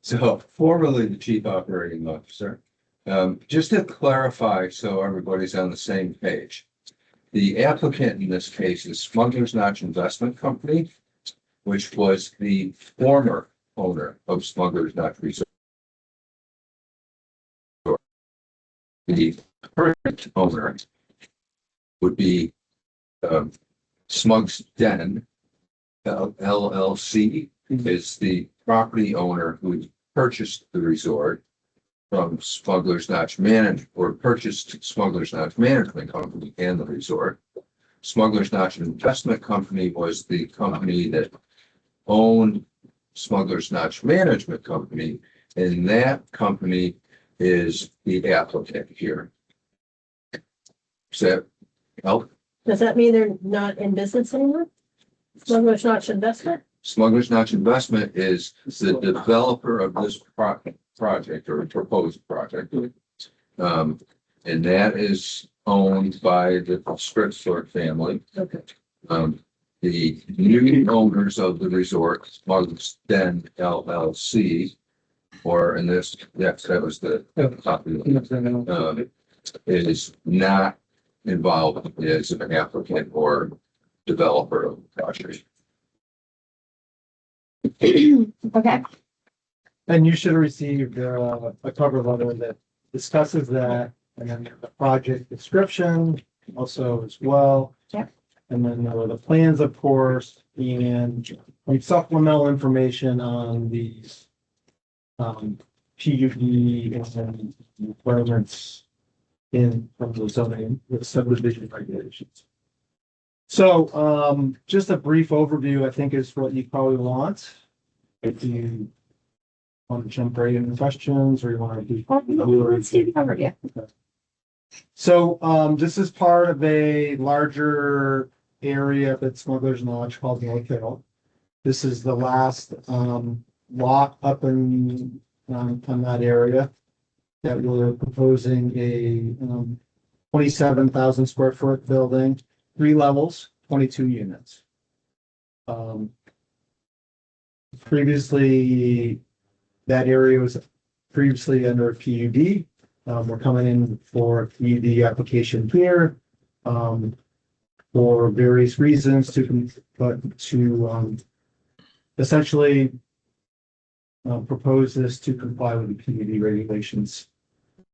So formerly the chief operating officer. Just to clarify, so everybody's on the same page. The applicant in this case is Smuggler's Notch Investment Company, which was the former owner of Smuggler's Notch Resort. The current owner would be Smug's Den LLC is the property owner who purchased the resort from Smuggler's Notch purchased Smuggler's Notch Management Company and the resort. Smuggler's Notch Investment Company was the company that owned Smuggler's Notch Management Company, and that company is the applicant here. Does that help? Does that mean they're not in business anymore? Smuggler's Notch Investment? Smuggler's Notch Investment is the developer of this project or proposed project. And that is owned by the Stritzler family. Okay. The new owners of the resort, Smuggler's Den LLC, or in this, yes, that was the copy. Is not involved as an applicant or developer of the project. Okay. And you should have received a cover letter that discusses that, and then the project description also as well. Yep. And then there were the plans, of course, and some supplemental information on these PUD and requirements from the zoning, the subdivision regulations. So just a brief overview, I think, is what you probably want. If you want to jump right into questions, or you want to do. Let's do the overview. So this is part of a larger area that Smuggler's Notch called North Hill. This is the last lot up in on that area that we're proposing a 27,000 square foot building, 3 levels, 22 units. Previously, that area was previously under a PUD. We're coming in for a PUD application here for various reasons to essentially propose this to comply with the PUD regulations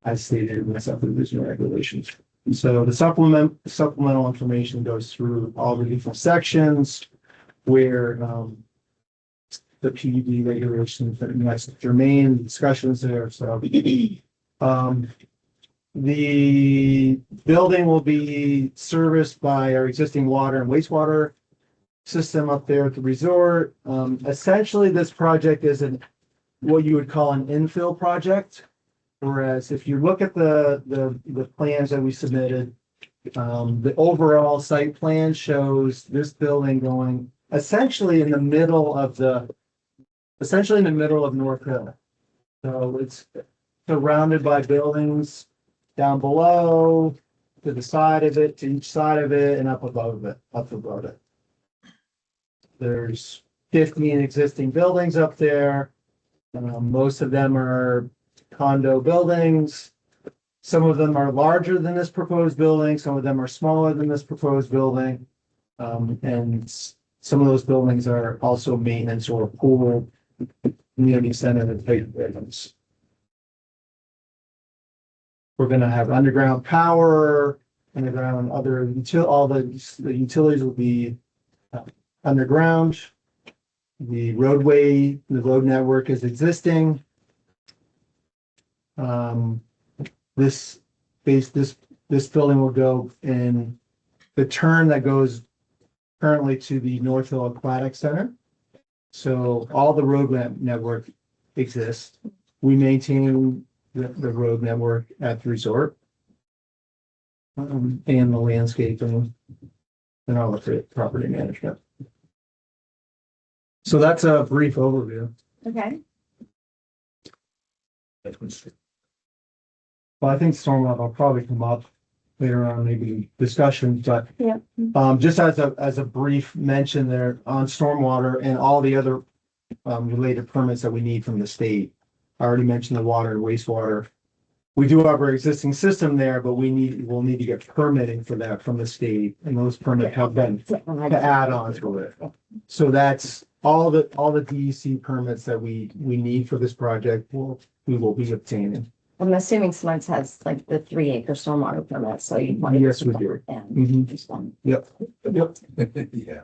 as stated in the subdivision regulations. So the supplemental information goes through all the different sections where the PUD regulations that that's germane discussions there. So the building will be serviced by our existing water and wastewater system up there at the resort. Essentially, this project is what you would call an infill project. Whereas if you look at the plans that we submitted, the overall site plan shows this building going essentially in the middle of North Hill. So it's surrounded by buildings down below, to the side of it, to each side of it, and up above it. There's 15 existing buildings up there. Most of them are condo buildings. Some of them are larger than this proposed building. Some of them are smaller than this proposed building. And some of those buildings are also maintenance or pool, community center type buildings. We're gonna have underground power, underground all the utilities will be underground. The road network is existing. This building will go in the turn that goes currently to the North Hill Aquatic Center. So all the road network exists. We maintain the road network at the resort. And the landscaping and all the property management. So that's a brief overview. Okay. Well, I think stormwater will probably come up later on, maybe discussion, but Yeah. Just as a brief mention there on stormwater and all the other related permits that we need from the state. I already mentioned the water and wastewater. We do have our existing system there, but we'll need to get permitting for that from the state, and those permits have been to add on to it. So that's all the DEC permits that we need for this project. We will be obtaining. I'm assuming Smugs has like the 3-acre stormwater permit, so you. Yes, we do. And Yep. Yeah.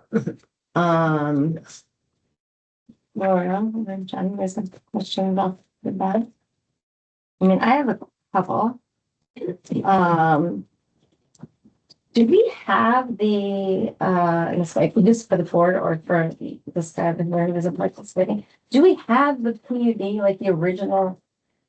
Laura, John, there's a question about that. I mean, I have a couple. Do we have the, it's like, just for the board or for this guy who isn't participating, do we have the PUD, like the original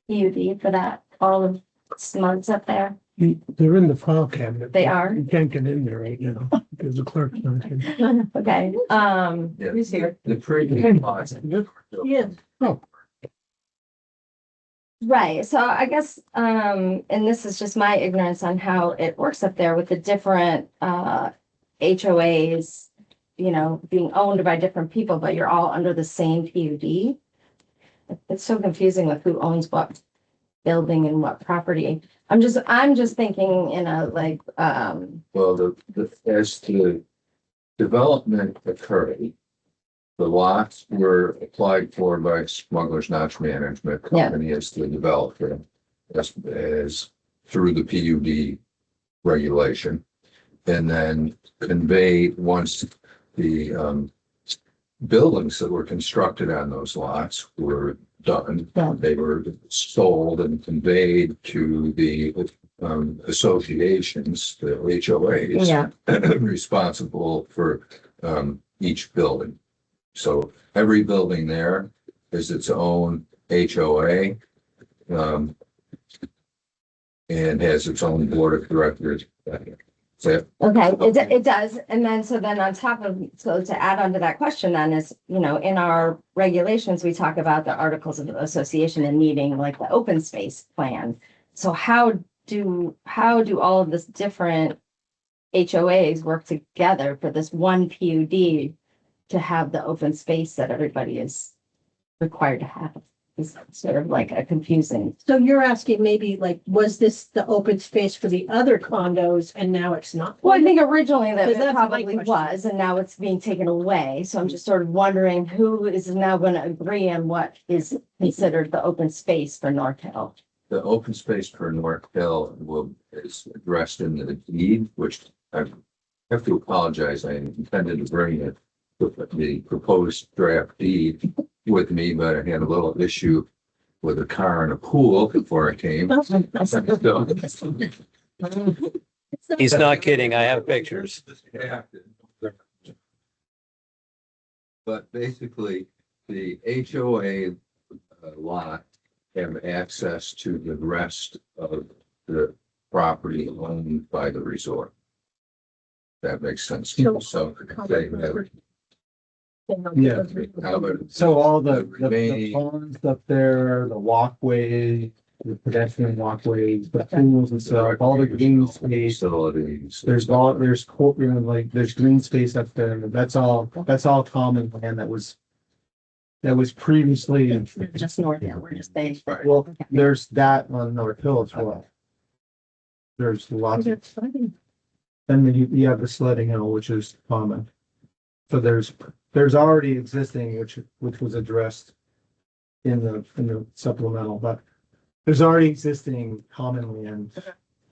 PUD for that, all of Smugs up there? They're in the file cabinet. They are? You can't get in there right now because the clerk's not in. Okay, who's here? The previous. Yeah. Oh. Right, so I guess, and this is just my ignorance on how it works up there with the different HOAs, you know, being owned by different people, but you're all under the same PUD. It's so confusing with who owns what building and what property. I'm just thinking in a like, Well, as the development occurred, the lots were applied for by Smuggler's Notch Management Company as the developer, as through the PUD regulation. And then conveyed once the buildings that were constructed on those lots were done. They were sold and conveyed to the associations, the HOAs, responsible for each building. So every building there is its own HOA and has its own board of directors. okay, it does. And then, so then on top of, so to add on to that question then is, you know, in our regulations, we talk about the articles of association and needing like the open space plan. So how do all of this different HOAs work together for this one PUD to have the open space that everybody is required to have? Is sort of like a confusing. So you're asking maybe like, was this the open space for the other condos and now it's not? Well, I think originally that Because it that's my probably question. was, and now it's being taken away. So I'm just sort of wondering who is now going to agree on what is considered the open space for North Hill. The open space for North Hill is addressed in the deed, which I have to apologize. I intended to bring it, the proposed draft deed with me, but I had a little issue with a car and a pool before I came. He's not kidding. I have pictures. But basically, the HOA lot have access to the rest of the property owned by the resort. That makes sense. So they have Yeah. covered So all the remaining- ponds up there, the walkway, the pedestrian walkways, the pools and stuff, all the green space. facilities. There's courtroom, like, there's green space up there. That's all common land that was previously, Just north, yeah, we're just saying. well, there's that on North Hill as well. There's lots of, and then you have the sledding hill, which is common. So there's already existing, which was addressed in the supplemental, but there's already existing common land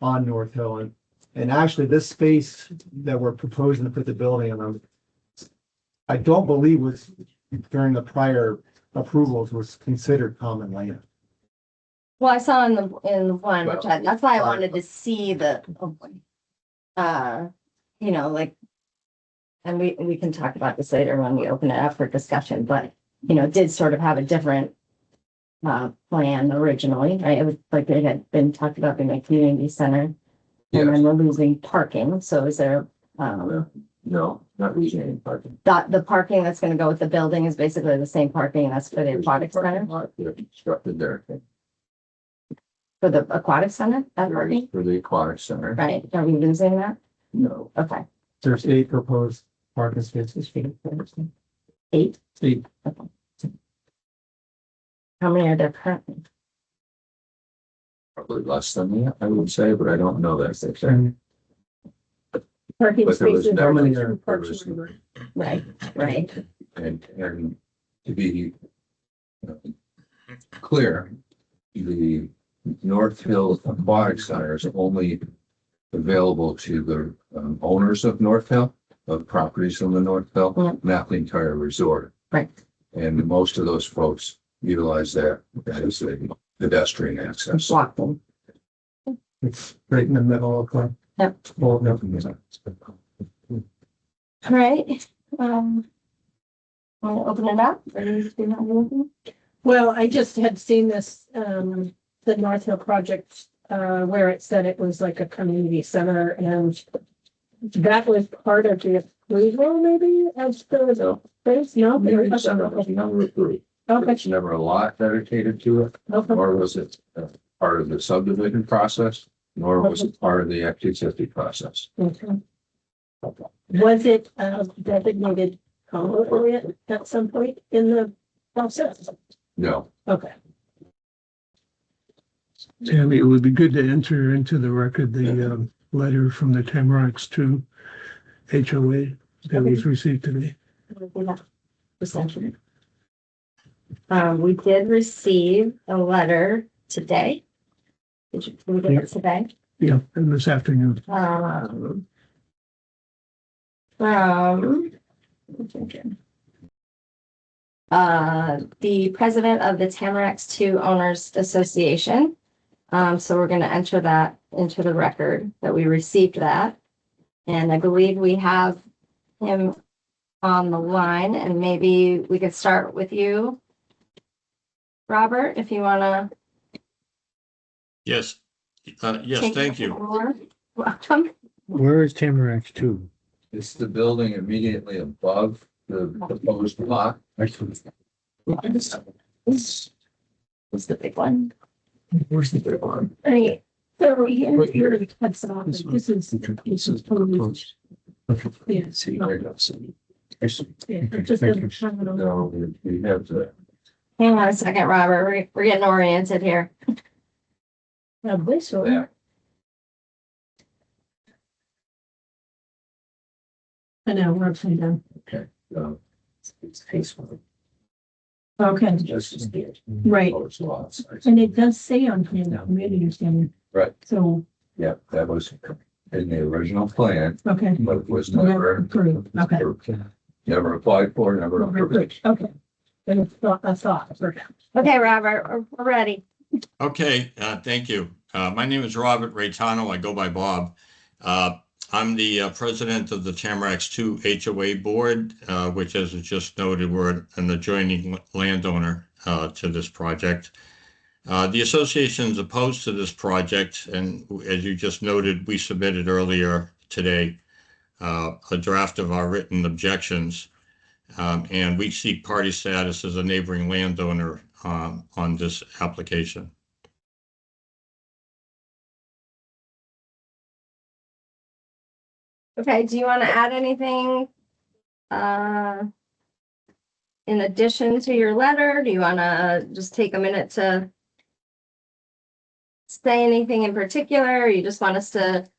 on North Hill, and actually this space that we're proposing to put the building on, I don't believe was during the prior approvals was considered common land. Well, I saw in the one, that's why I wanted to see like, and we can talk about this later when we open it up for discussion, but, did sort of have a different plan originally, right? It was like it had been talked about being a community center. And then we're losing parking, so is there, No, not losing parking. the parking that's gonna go with the building is basically the same parking that's for the aquatic center? They're constructed there For the aquatic center, that parking, for the aquatic center. right? Are we losing that? No. Okay, There's 8 proposed parking spaces. 8? 8. Okay. How many are there currently? Probably less than that, I would say, but I don't know that for sure. Parking But there was spaces. never- are there Parks was- and River. Right. And to be clear, the North Hill Aquatic Center is only available to the owners of North Hill, of properties in the North Hill, not the entire resort. Right. And most of those folks utilize that as a pedestrian access. Walking. It's right in the middle of the. Yep. Well, no. All right, want to open it up? Or do you have anything? Well, I just had seen this, the North Hill project, where it said it was like a community center and that was part of the approval maybe as the space, no? Community center was never approved. Okay. There's never a lot dedicated to it, Okay. nor was it part of the subdivision process, nor was it part of the Act 250 process. Okay. Was it designated common area at some point in the process? No. Okay. Tammy, it would be good to enter into the record the letter from the Tamaracks to HOA that was received today. We did receive a letter today. Did we get it today? Yeah, and this afternoon. The president of the Tamaracks 2 Owners Association. So we're gonna enter that into the record that we received that. And I believe we have him on the line, and maybe we could start with you, Robert, if you wanna. Yes, yes, take thank the you. floor. Welcome. Where is Tamaracks 2? It's the building immediately above the proposed lot. What's the big one? Where's the big one? Right. So here it cuts off. This is totally. Yeah. See, No. there you go. Yeah, it just doesn't shine it on. No, we have the, Hang on a second, Robert. We're getting oriented here. Now this Yeah. one. I know, we're upside down. okay, it's tasteful. Okay, Just right. proposed lots. And it does say on here, the community center. Right, So, yeah, that was in the original plan, okay. but it was Never never. approved. Okay. Never applied for, never approved. Okay. And it's thought, I thought. Okay, Robert, we're ready. Okay, thank you. My name is Robert Raytano. I go by Bob. I'm the president of the Tamaracks 2 HOA Board, which, as was just noted, we're an adjoining landowner to this project. The association is opposed to this project, and as you just noted, we submitted earlier today a draft of our written objections, and we seek party status as a neighboring landowner on this application. Okay, do you want to add anything in addition to your letter? Do you want to just take a minute to say anything in particular? Or you just want us to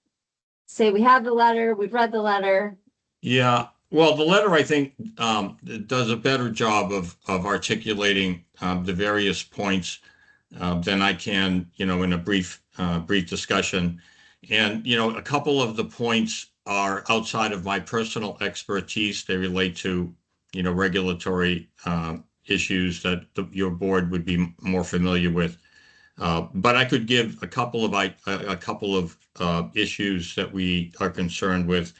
say we have the letter, we've read the letter? Yeah, well, the letter, I think, does a better job of articulating the various points than I can, in a brief discussion. And, a couple of the points are outside of my personal expertise. They relate to, regulatory issues that your board would be more familiar with. But I could give a couple of issues that we are concerned with.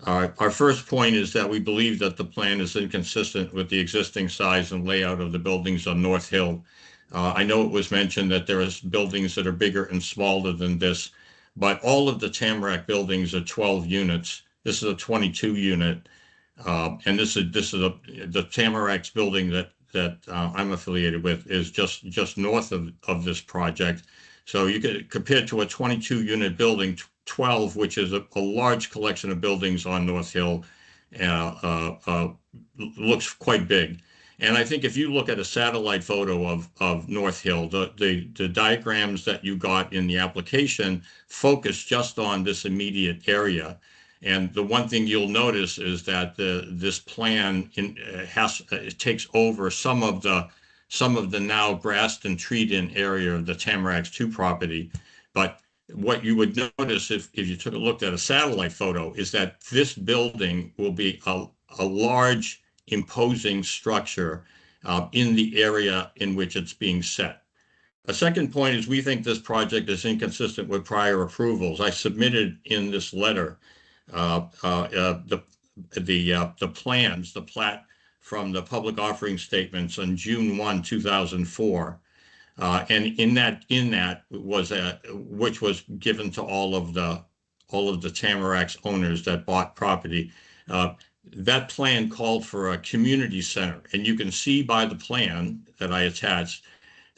Our first point is that we believe that the plan is inconsistent with the existing size and layout of the buildings on North Hill. I know it was mentioned that there is buildings that are bigger and smaller than this, but all of the Tamarack buildings are 12 units. This is a 22 unit, and this is the Tamaracks building that I'm affiliated with is just north of this project. So you could compare to a 22 unit building, 12, which is a large collection of buildings on North Hill, looks quite big. And I think if you look at a satellite photo of North Hill, the diagrams that you got in the application focus just on this immediate area. And the one thing you'll notice is that this plan takes over some of the now grassed and treed-in area of the Tamaracks 2 property. But what you would notice if you took a look at a satellite photo is that this building will be a large, imposing structure in the area in which it's being set. A second point is we think this project is inconsistent with prior approvals. I submitted in this letter the plans, the plat from the public offering statements on June 1, 2004. And in that was which was given to all of the Tamaracks owners that bought property. That plan called for a community center, and you can see by the plan that I attached,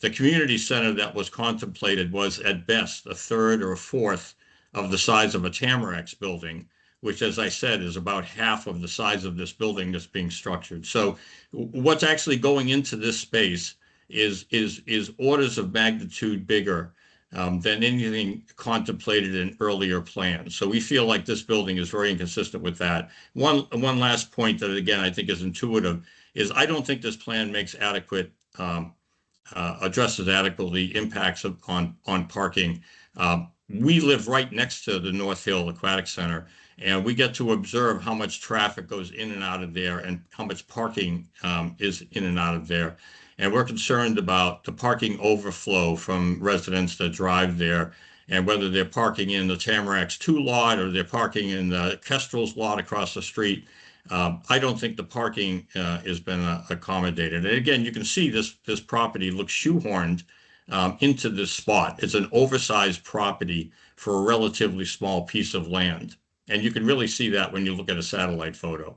the community center that was contemplated was at best a third or a fourth of the size of a Tamaracks building, which, as I said, is about half of the size of this building that's being structured. So what's actually going into this space is orders of magnitude bigger than anything contemplated in earlier plans. So we feel like this building is very inconsistent with that. One last point that, again, I think is intuitive is I don't think this plan makes adequate, addresses adequately impacts on parking. We live right next to the North Hill Aquatic Center, and we get to observe how much traffic goes in and out of there and how much parking is in and out of there. And we're concerned about the parking overflow from residents that drive there, and whether they're parking in the Tamaracks 2 lot or they're parking in the Kestrel's lot across the street. I don't think the parking has been accommodated. And again, you can see this property looks shoehorned into this spot. It's an oversized property for a relatively small piece of land. And you can really see that when you look at a satellite photo.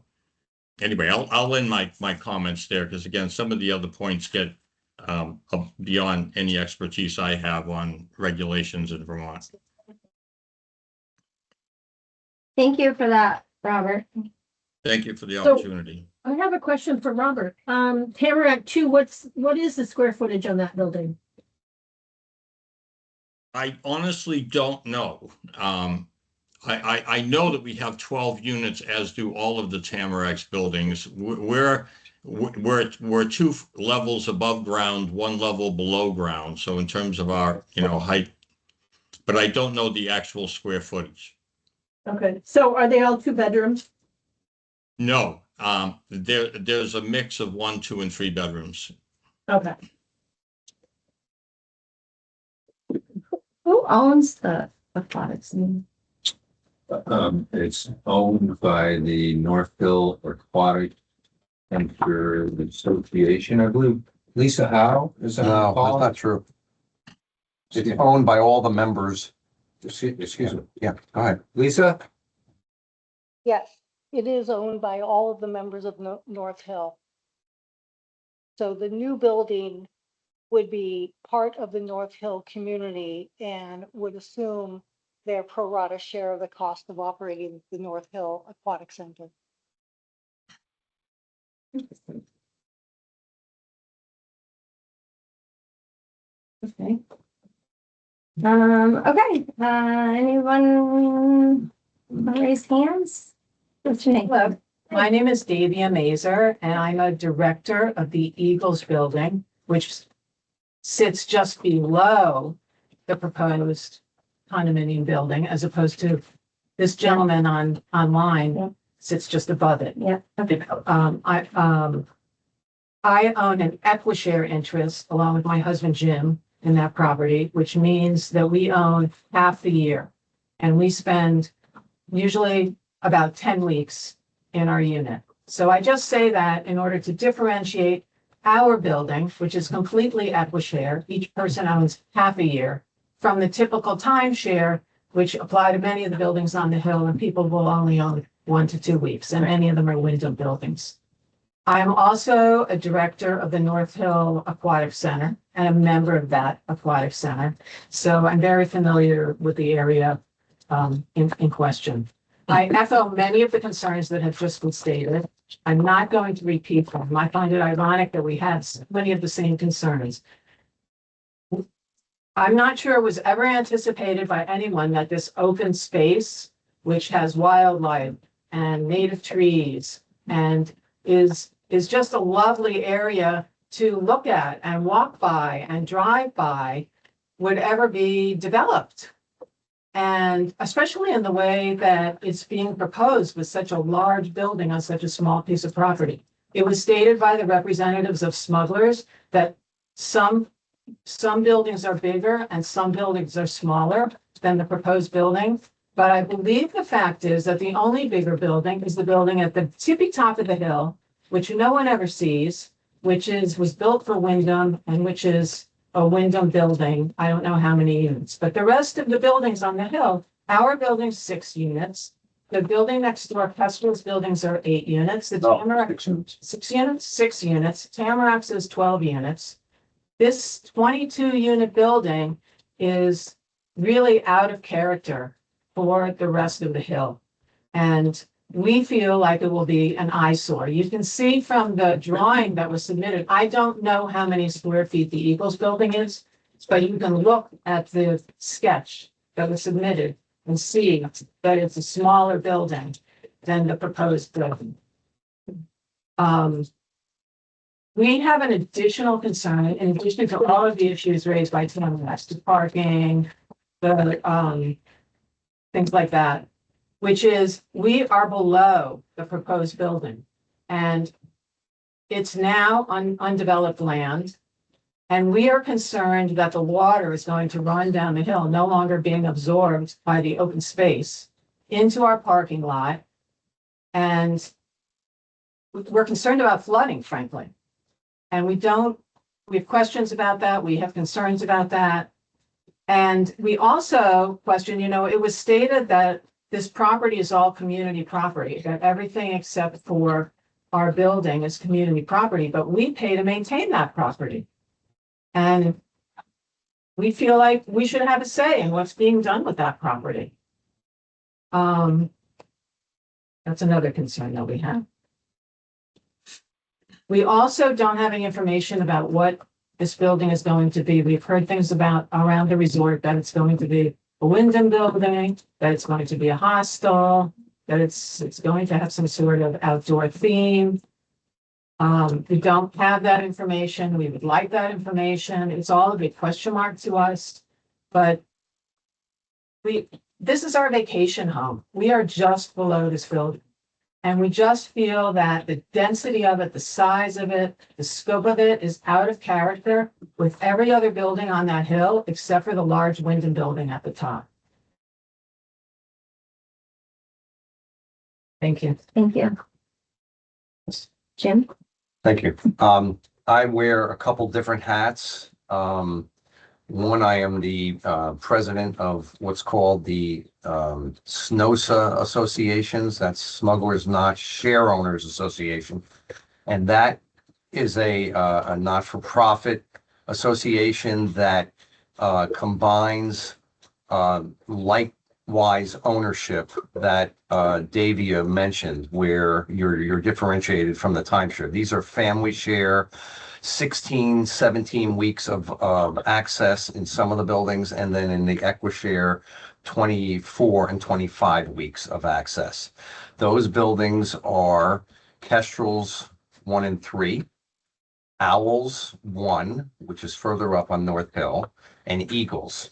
Anyway, I'll end my comments there because, again, some of the other points get beyond any expertise I have on regulations in Vermont. Thank you for that, Robert. Thank you for the So- opportunity. I have a question for Robert. Tamarack 2, what is the square footage on that building? I honestly don't know. I know that we have 12 units, as do all of the Tamaracks buildings. We're 2 levels above ground, 1 level below ground. So in terms of our, height, but I don't know the actual square footage. Okay, so are they all 2 bedrooms? No, there's a mix of 1, 2, and 3 bedrooms. Okay. Who owns the aquatics? It's owned by the North Hill Aquatic Center Association, I believe. Lisa Howe, is that? No, that's not true. It's owned by all the members. Excuse me. Yeah, go ahead. Lisa? Yes, it is owned by all of the members of North Hill. So the new building would be part of the North Hill community and would assume their pro rata share of the cost of operating the North Hill Aquatic Center. Okay. Okay, anyone wanna raise hands? What's your name? Hello, my name is Davia Mazer, and I'm a director of the Eagles Building, which sits just below the proposed condominium building, as opposed to this gentleman online sits just above it. Yeah. I own an equishare interest along with my husband Jim in that property, which means that we own half the year. And we spend usually about 10 weeks in our unit. So I just say that in order to differentiate our building, which is completely equishare, each person owns half a year, from the typical timeshare, which apply to many of the buildings on the hill, and people will only own 1 to 2 weeks, and many of them are window buildings. I am also a director of the North Hill Aquatic Center and a member of that aquatic center. So I'm very familiar with the area in question. I echo many of the concerns that have just been stated. I'm not going to repeat them. I find it ironic that we had so many of the same concerns. I'm not sure it was ever anticipated by anyone that this open space, which has wildlife and native trees and is just a lovely area to look at and walk by and drive by, would ever be developed. And especially in the way that it's being proposed with such a large building on such a small piece of property. It was stated by the representatives of Smugglers that some buildings are bigger and some buildings are smaller than the proposed building. But I believe the fact is that the only bigger building is the building at the tippy top of the hill, which no one ever sees, was built for Wyndham and which is a Wyndham building. I don't know how many units, but the rest of the buildings on the hill, our building's 6 units. The building next door, Kestrel's buildings are 8 units. The Tamarack, 6 units, 6 units. Tamarack's is 12 units. This 22-unit building is really out of character for the rest of the hill. And we feel like it will be an eyesore. You can see from the drawing that was submitted, I don't know how many square feet the Eagles building is, but you can look at the sketch that was submitted and see that it's a smaller building than the proposed building. We have an additional concern, in addition to all of the issues raised by Tim West, the parking, the things like that, which is we are below the proposed building. And it's now on undeveloped land. And we are concerned that the water is going to run down the hill, no longer being absorbed by the open space into our parking lot. And we're concerned about flooding, frankly. And we have questions about that. We have concerns about that. And we also question, it was stated that this property is all community property, that everything except for our building is community property, but we pay to maintain that property. And we feel like we should have a say in what's being done with that property. That's another concern that we have. We also don't have any information about what this building is going to be. We've heard things around the resort that it's going to be a Wyndham building, that it's going to be a hostel, that it's going to have some sort of outdoor theme. We don't have that information. We would like that information. It's all a big question mark to us, but this is our vacation home. We are just below this building. And we just feel that the density of it, the size of it, the scope of it is out of character with every other building on that hill, except for the large Wyndham building at the top. Thank you. Thank you. Jim? Thank you. I wear a couple different hats. One, I am the president of what's called the SNOSA Associations. That's Smugglers Not Share Owners Association. And that is a not-for-profit association that combines likewise ownership that Davia mentioned, where you're differentiated from the timeshare. These are family share, 16, 17 weeks of access in some of the buildings, and then in the EquiShare, 24 and 25 weeks of access. Those buildings are Kestrel's 1 and 3, Owl's 1, which is further up on North Hill, and Eagles.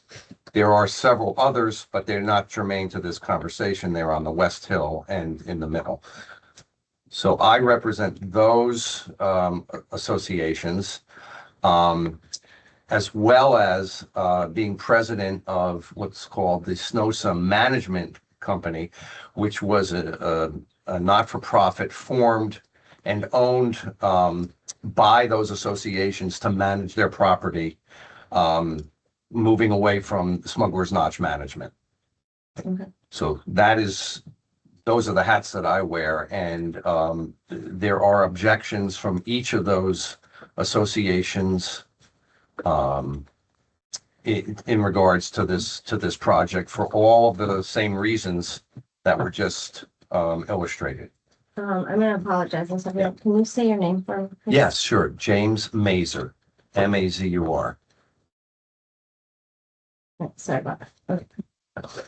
There are several others, but they're not germane to this conversation. They're on the West Hill and in the middle. So I represent those associations, as well as being president of what's called the SNOSA Management Company, which was a not-for-profit formed and owned by those associations to manage their property, moving away from Smuggler's Notch management. Okay. So those are the hats that I wear, and there are objections from each of those associations in regards to this project for all of the same reasons that were just illustrated. I'm gonna apologize. I'm sorry. Can you say your name for me? please? Yes, sure. James Mazur, Mazur. Sorry about that. Okay.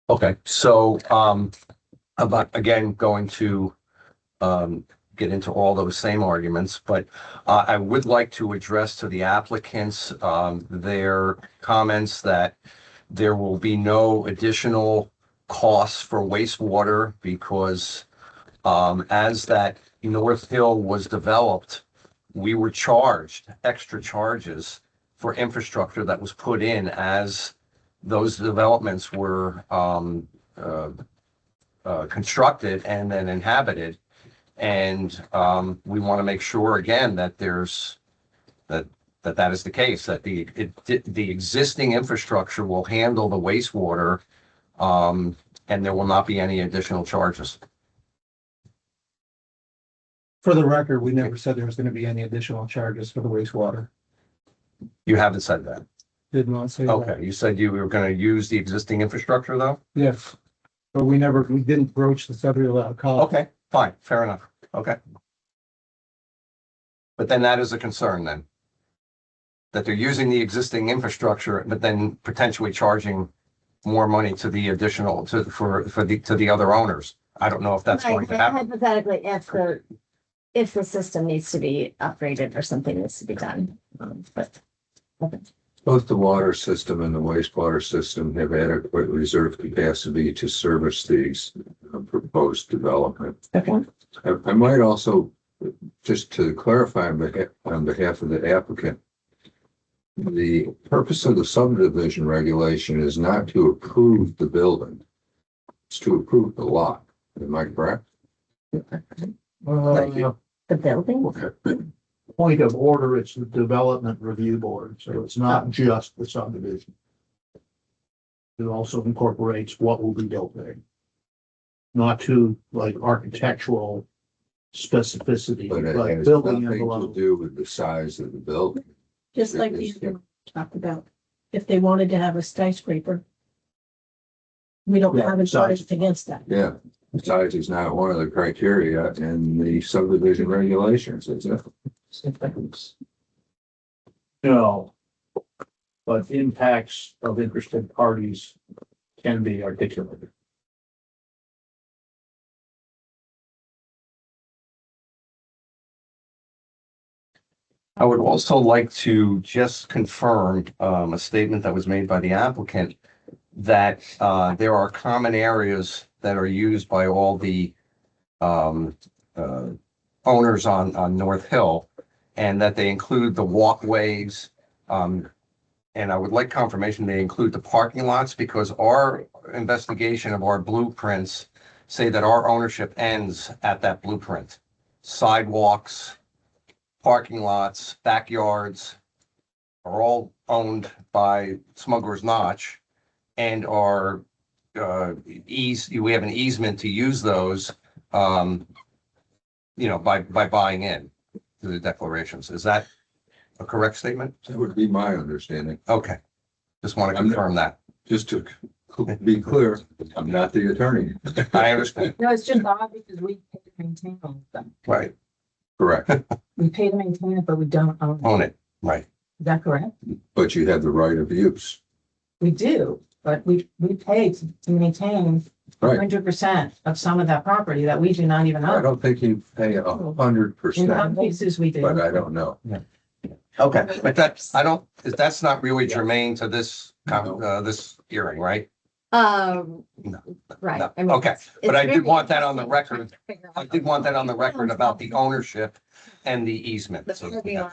Okay, so about again going to get into all those same arguments, but I would like to address to the applicants their comments that there will be no additional costs for wastewater because as that North Hill was developed, we were charged extra charges for infrastructure that was put in as those developments were constructed and then inhabited. And we want to make sure again that there's that is the case, that the existing infrastructure will handle the wastewater and there will not be any additional charges. For the record, we never said there was going to be any additional charges for the wastewater. You haven't said that. Did not say that. Okay, you said you were going to use the existing infrastructure though? Yes. But we didn't broach the subject of cost. Okay, fine, fair enough. Okay. But then that is a concern then. That they're using the existing infrastructure, but then potentially charging more money to the additional to the other owners. I don't know if that's going to happen. Hypothetically, if the system needs to be upgraded or something needs to be done, but. Okay. Both the water system and the wastewater system have adequate reserve capacity to service these proposed development. Okay. I might also, just to clarify on behalf of the applicant, the purpose of the subdivision regulation is not to approve the building. It's to approve the lot. Am I correct? Thank you. The building? Okay. Point of order, it's the Development Review Board, so it's not just the subdivision. It also incorporates what will be built there. Not to like architectural specificity, But it like has building nothing to envelope. do with the size of the building. Just like we talked about, if they wanted to have a skyscraper. We don't Yeah, have a size. charge against that. Yeah, size is not one of the criteria in the subdivision regulations, is it? No. But impacts of interested parties can be articulated. I would also like to just confirm a statement that was made by the applicant that there are common areas that are used by all the owners on North Hill, and that they include the walkways. And I would like confirmation they include the parking lots, because our investigation of our blueprints say that our ownership ends at that blueprint. Sidewalks, parking lots, backyards are all owned by Smuggler's Notch and are we have an easement to use those, by buying in to the declarations. Is that a correct statement? That would be my understanding. Okay. Just want to confirm that. Just to be clear, I'm not the attorney. I understand. No, it's just odd because we pay to maintain all of them. Right. Correct. We pay to maintain it, but we don't own it. Own it. Right. Is that correct? But you have the right of use. We do, but we pay to maintain Right. 100% of some of that property that we do not even I own. don't think you pay 100%. In some cases, we do. But I don't know. Okay, but that's not really germane to this, this hearing, right? Um, No. right. No. I mean, Okay, it's but I very did want that on the interesting record. to figure I out did want that on the record about the ownership and the easement. The So RBR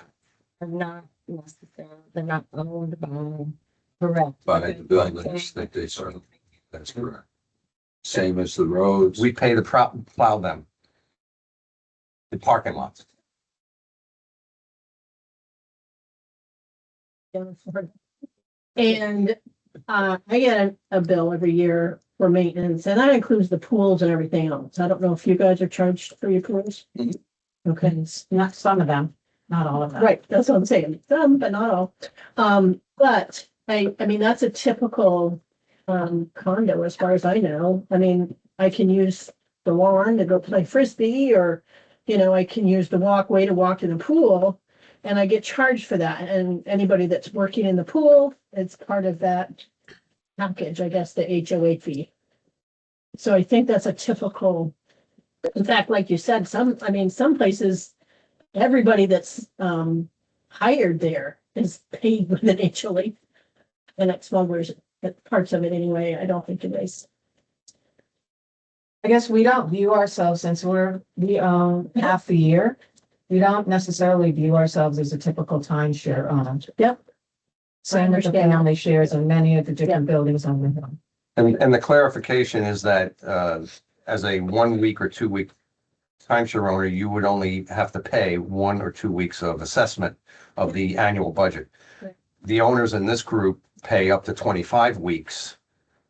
are not necessarily, they're not owned by, correct. By the buildings that they serve. That's correct. Same as the roads. we pay to plow them. The parking lots. And I get a bill every year for maintenance, and that includes the pools and everything else. I don't know if you guys are charged for your pools? Okay, Not some of them, not all of them. right, that's what I'm saying, some, but not all. But I mean, that's a typical condo as far as I know. I mean, I can use the lawn to go play frisbee, or, I can use the walkway to walk to the pool. And I get charged for that. And anybody that's working in the pool, it's part of that package, I guess, the HOA fee. So I think that's a typical, in fact, like you said, some places, everybody that's hired there is paid with an HOA. And at Smugglers, parts of it anyway, I don't think it is. I guess we don't view ourselves, since we own half the year, we don't necessarily view ourselves as a typical timeshare owner. Yep. Same with the family shares in many of the different buildings on the hill. And the clarification is that as a 1 week or 2 week timeshare owner, you would only have to pay 1 or 2 weeks of assessment of the annual budget. Right. The owners in this group pay up to 25 weeks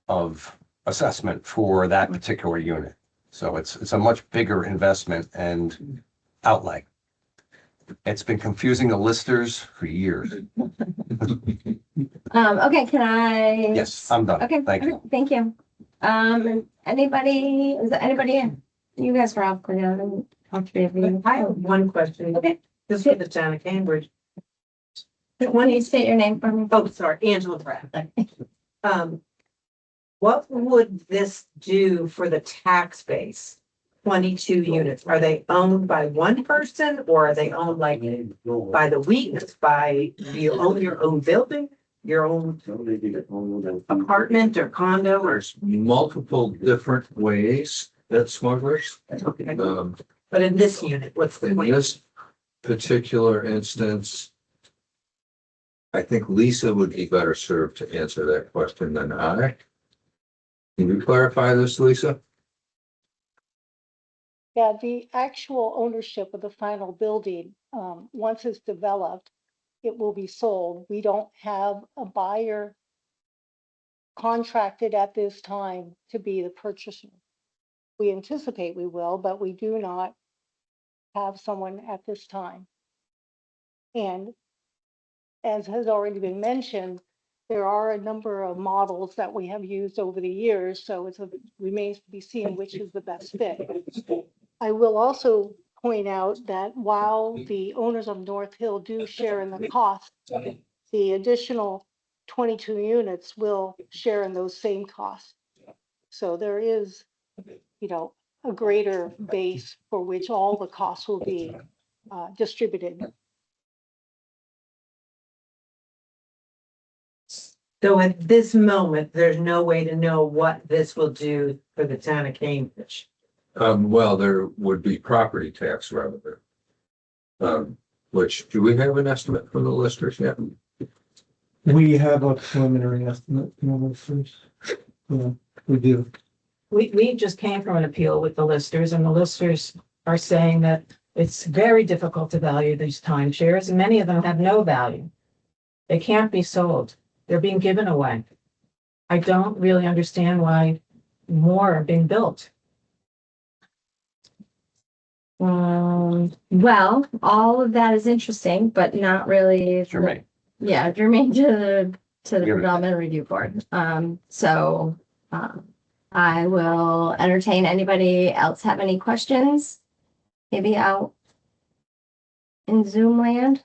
of assessment for that particular unit. So it's a much bigger investment and outlay. It's been confusing the listers for years. Okay, can I? Yes, I'm done. Okay, Thank you. okay, thank you. Anybody, is there anybody in? You guys were all clear. I have one question. Okay. This is for the town of Cambridge. When you state your name for me? Oh, sorry, Angela Pratt. What would this do for the tax base? 22 units, are they owned by one person, or are they owned like by the week, you own your own building, your own apartment or condo, or? There's multiple different ways that smugglers. But in this unit, what's the In point? this particular instance, I think Lisa would be better served to answer that question than I. Can you clarify this, Lisa? Yeah, the actual ownership of the final building, once it's developed, it will be sold. We don't have a buyer contracted at this time to be the purchaser. We anticipate we will, but we do not have someone at this time. And as has already been mentioned, there are a number of models that we have used over the years, so it remains to be seen which is the best fit. I will also point out that while the owners of North Hill do share in the cost, the additional 22 units will share in those same costs. So there is, a greater base for which all the costs will be distributed. So at this moment, there's no way to know what this will do for the town of Cambridge. Well, there would be property tax revenue. Which, do we have an estimate from the listers yet? We have a preliminary estimate, first. Yeah, we do. we just came from an appeal with the listers, and the listers are saying that it's very difficult to value these timeshares, and many of them have no value. They can't be sold. They're being given away. I don't really understand why more are being built. Well, all of that is interesting, but not really. Germane. Yeah, germane to the Yeah. development review board. I will entertain anybody else have any questions? Maybe out in Zoom land?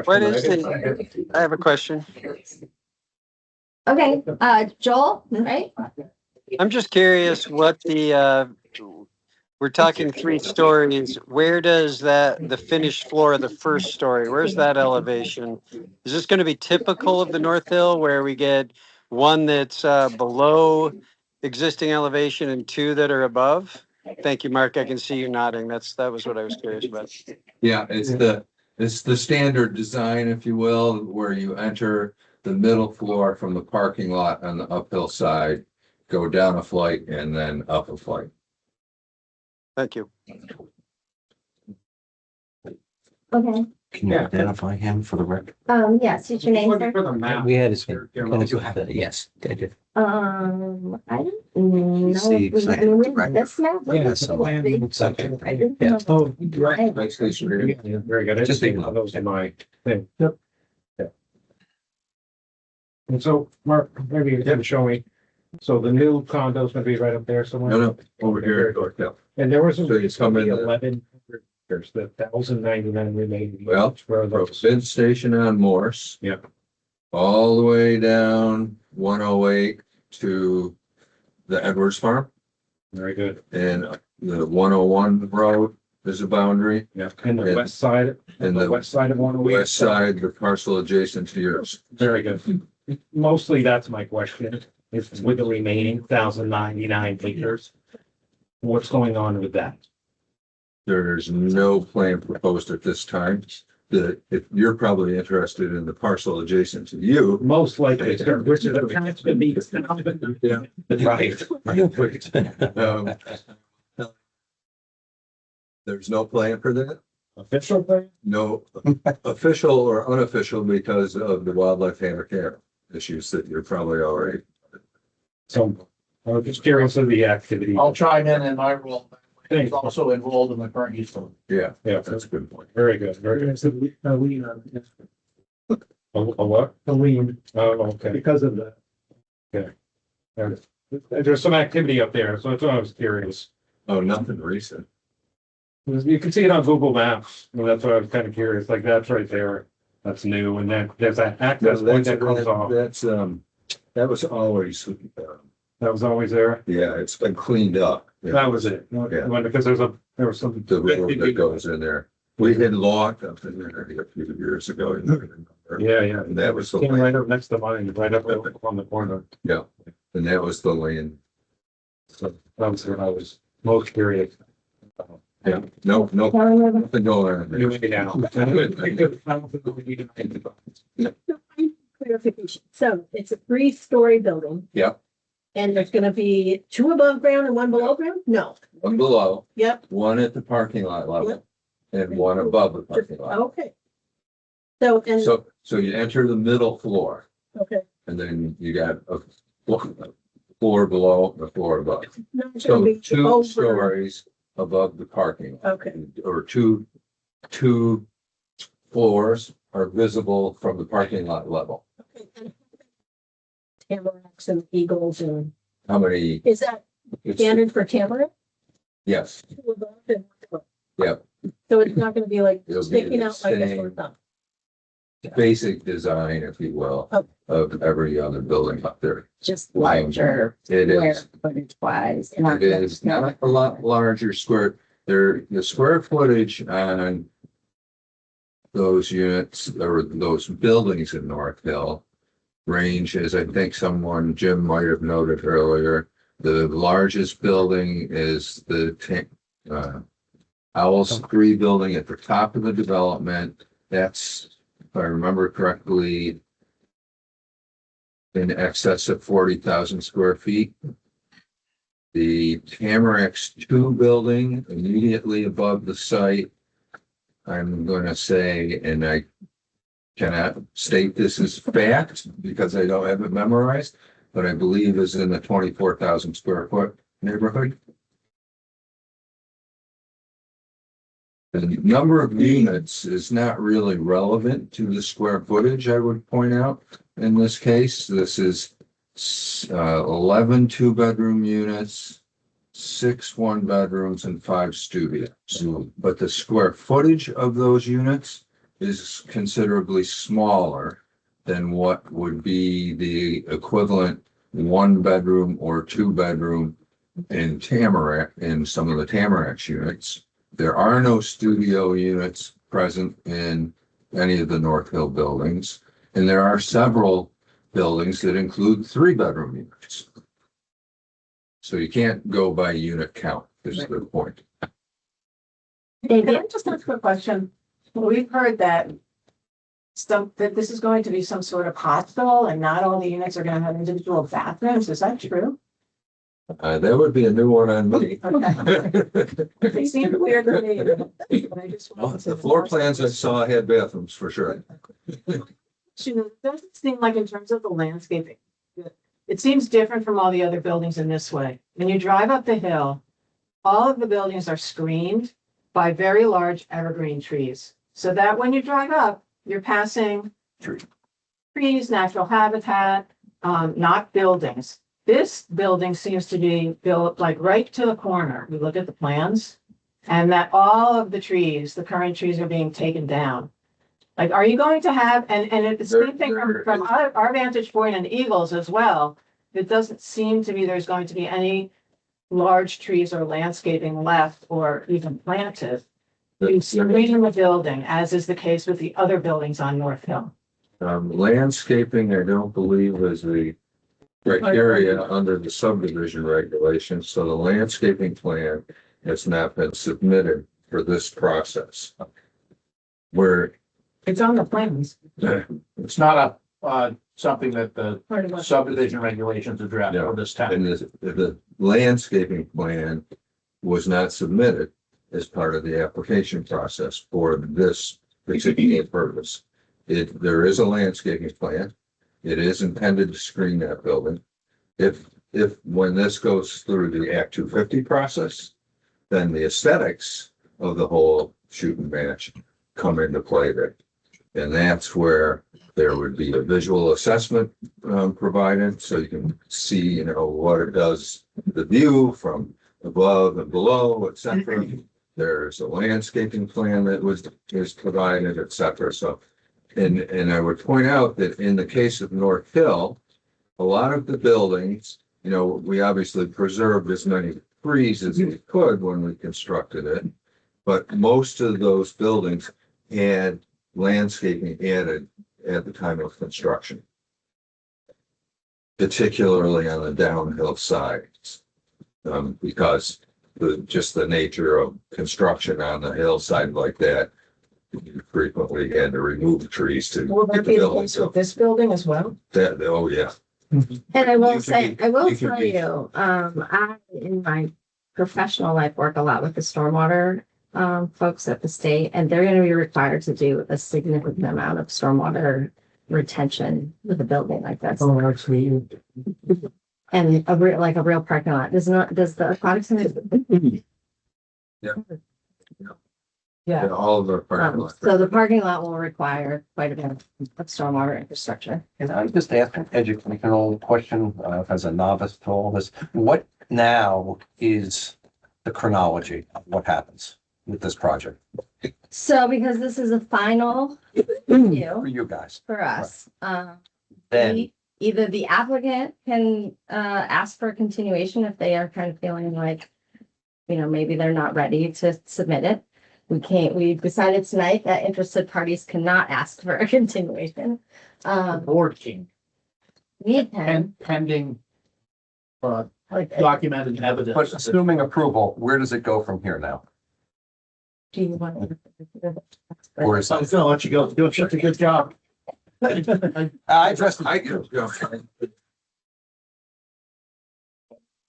What is I have a question. Okay, Joel, right? I'm just curious what we're talking 3 stories. Where does the finished floor of the first story, where's that elevation? Is this going to be typical of the North Hill where we get one that's below existing elevation and 2 that are above? Thank you, Mark. I can see you nodding. That was what I was curious about. Yeah, it's the standard design, if you will, where you enter the middle floor from the parking lot on the uphill side, go down a flight and then up a flight. Thank you. Okay, Can you identify him for the record? yes, what's your name, sir? We had his, yes, I did. I don't know. See exactly the record. That's not. Yeah, so it's okay. Yeah. Oh, right. Nice station, really. Yeah, very good. I just think those in my thing. Yep. Yeah. And so, Mark, maybe you can show me. So the new condo's gonna be right up there somewhere? No, over here, yeah. And there was So you come in the- 1100, there's the 1,099 remaining. Well, For from those. Bid Station on Morse. Yep. All the way down 108 to the Edwards Farm, Very good. and the 101 road is a boundary, Yeah, and the west side, and the the west side of 108. west side, the parcel adjacent to yours. Very good. Mostly that's my question, is with the remaining 1,099 acres. What's going on with that? There's no plan proposed at this time. If you're probably interested in the parcel adjacent to you. Most likely, sir, which is, it's gonna be. Yeah. Right. There's no plan for that? Official thing? No official or unofficial because of the wildlife habitat issues that you're probably already. So, I'm just curious of the activity. I'll chime in my role. Thanks. He's also enrolled in the current use of. Yeah, Yeah, that's a good point. very good, very good. There's a lien on it, A what? a lien Oh, okay. because of that. There's some activity up there, so that's why I was curious. Oh, nothing recent. You can see it on Google Maps, and that's why I was kind of curious, like that's right there. That's new, and then there's that access point that comes off. That's, that was always, That was always there. yeah, it's been cleaned up. That was it. Yeah. Because there was some. The road that goes in there. We had logged up in there a few years ago. You might remember. Yeah, yeah. And that was the Came lane, right up next to mine, right up on the corner. and that was the lane. So that was where I was most curious. Yeah, no, nothing going on there. You went down. Clarification. So it's a 3-story building. Yep. And there's gonna be 2 above ground and 1 below ground? No. One below, Yep. one at the parking lot level, and one above the parking lot. Okay. So, and, So you enter the middle floor, okay. and then you got a floor below, and a floor above. No, it's So gonna be 2 over. stories above the parking lot. Okay. Or two floors are visible from the parking lot level. Okay. And tamaracks and eagles and, How many? is that It's- standard for tamarack? Yes, 2 above and 1 below. yep. So it's not gonna be like It'll be sticking the out like a same sore thumb. basic design, if you will, Okay. of every other building up there. Just larger, It square is. footage wise. It is not a lot larger square, the square footage on those units or those buildings in North Hill range, as I think Jim might have noted earlier, the largest building is the Owls 3 building at the top of the development. That's, if I remember correctly, in excess of 40,000 square feet. The Tamarix 2 building immediately above the site, I'm going to say, and I cannot state this as fact because I don't have it memorized, but I believe is in the 24,000 square foot neighborhood. The number of units is not really relevant to the square footage, I would point out. In this case, this is 11 two-bedroom units, 6 one-bedrooms, and 5 studios. But the square footage of those units is considerably smaller than what would be the equivalent 1-bedroom or 2-bedroom in Tamarack, in some of the Tamarix units. There are no studio units present in any of the North Hill buildings, and there are several buildings that include 3-bedroom units. So you can't go by unit count, is the point. Can I just ask a question? We've heard that that this is going to be some sort of hospital and not all the units are going to have individual bathrooms. Is that true? That would be a new one on me. It seemed weird to me. But I just Well, wanted the to floor ask. plans I saw had bathrooms for sure. It doesn't seem like in terms of the landscaping, it seems different from all the other buildings in this way. When you drive up the hill, all of the buildings are screened by very large evergreen trees. So that when you drive up, you're passing trees, natural habitat, not buildings. This building seems to be built like right to the corner. We look at the plans and that all of the trees, the current trees are being taken down. Like, are you going to have, and it's the same thing from our vantage point and Eagles as well. It doesn't seem to me there's going to be any large trees or landscaping left or even planted. You screen the building, as is the case with the other buildings on North Hill. Landscaping, I don't believe is the criteria under the subdivision regulations, so the landscaping plan has not been submitted for this process. Where It's on the plans. It's not something that the subdivision regulations address for this town. And the landscaping plan was not submitted as part of the application process for this particular purpose. There is a landscaping plan. It is intended to screen that building. When this goes through the Act 250 process, then the aesthetics of the whole shooting match come into play there. And that's where there would be a visual assessment provided, so you can see, what it does, the view from above and below, etc. There's a landscaping plan that is provided, etc. So, and I would point out that in the case of North Hill, a lot of the buildings, we obviously preserved as many trees as we could when we constructed it, but most of those buildings had landscaping added at the time of construction, particularly on the downhill sides, because just the nature of construction on the hillside like that, you frequently had to remove the trees to. Will that be the case with this building as well? Oh, yeah. And I will You can tell be- you, I, in my professional life, work a lot with the stormwater folks at the state, and they're gonna be required to do a significant amount of stormwater retention with a building like this. Oh, actually, And a real parking lot. Does the aquatic center? Yeah, all of our parking lots. So the parking lot will require quite a bit of stormwater infrastructure. Can I just ask an educational question, as a novice to all this? What now is the chronology of what happens with this project So because this is a final review for you guys? for us, Then, either the applicant can ask for a continuation if they are kind of feeling like, maybe they're not ready to submit it. We decided tonight that interested parties cannot ask for a continuation. The board can, We can, pending like, documented evidence. but assuming approval, where does it go from here now? do you want? Or is I was gonna let you go, doing such a good job. I just, I could go.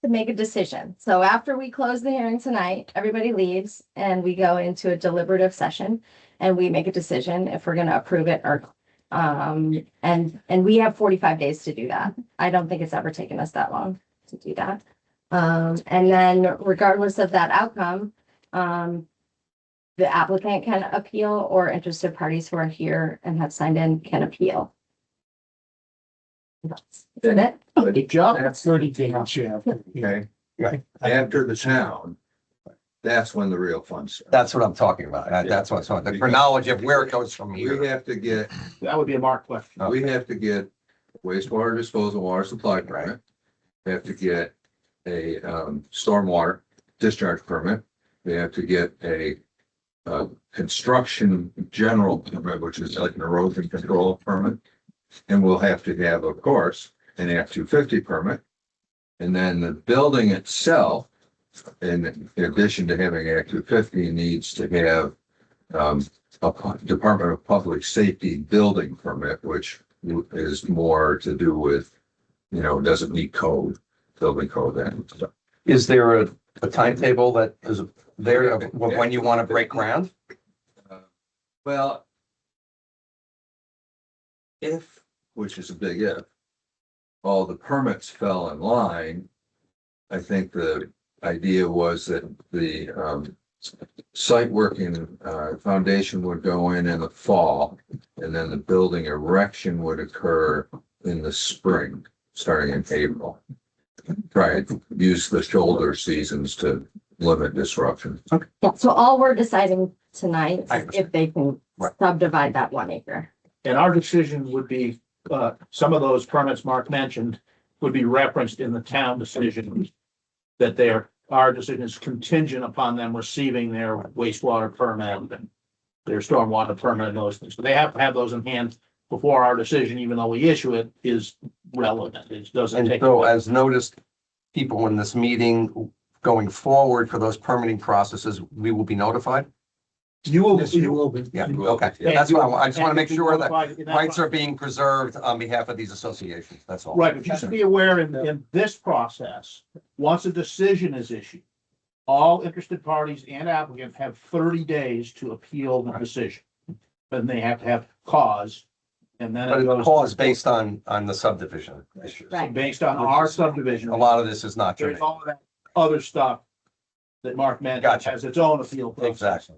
To make a decision. So after we close the hearing tonight, everybody leaves and we go into a deliberative session and we make a decision if we're gonna approve it or and we have 45 days to do that. I don't think it's ever taken us that long to do that. And then regardless of that outcome, the applicant can appeal or interested parties who are here and have signed in can appeal. That's it. Good job. That's 30 days, yeah. Okay, right. after the town, that's when the real fun starts. That's what I'm talking about. That's what's on the chronology of where it goes from here. We have to get, That would be a Mark question. we have to get wastewater disposal water supply permit. We have to get a stormwater discharge permit. We have to get a construction general permit, which is like an erosion control permit. And we'll have to have, of course, an Act 250 permit. And then the building itself, in addition to having Act 250, needs to have a Department of Public Safety building permit, which is more to do with, doesn't meet code, building code and stuff. Is there a timetable that is there of when you want to break ground? Well, if, which is a big if, all the permits fell in line, I think the idea was that the site working foundation would go in the fall, and then the building erection would occur in the spring, starting in April. Try to use the shoulder seasons to limit disruption. Yeah, so all we're deciding tonight is if they can subdivide that 1 acre. And our decision would be, some of those permits Mark mentioned would be referenced in the town decision. That our decision is contingent upon them receiving their wastewater permit and their stormwater permit and those things. So they have to have those in hand before our decision, even though we issue it, is relevant. It doesn't And take. so as noticed, people in this meeting going forward for those permitting processes, we will be notified? You will. Yes, you will be. Yeah, okay. Yeah, that's what I just want to make sure that rights are being preserved on behalf of these associations. That's all. Right, but just be aware in this process, once a decision is issued, all interested parties and applicants have 30 days to appeal the decision. Then they have to have cause. And then But it the goes cause based on the subdivision issues. Right. based on our subdivision. A lot of this is not There's germane. all of that other stuff that Mark mentioned Gotcha. has its own appeal process. Exactly.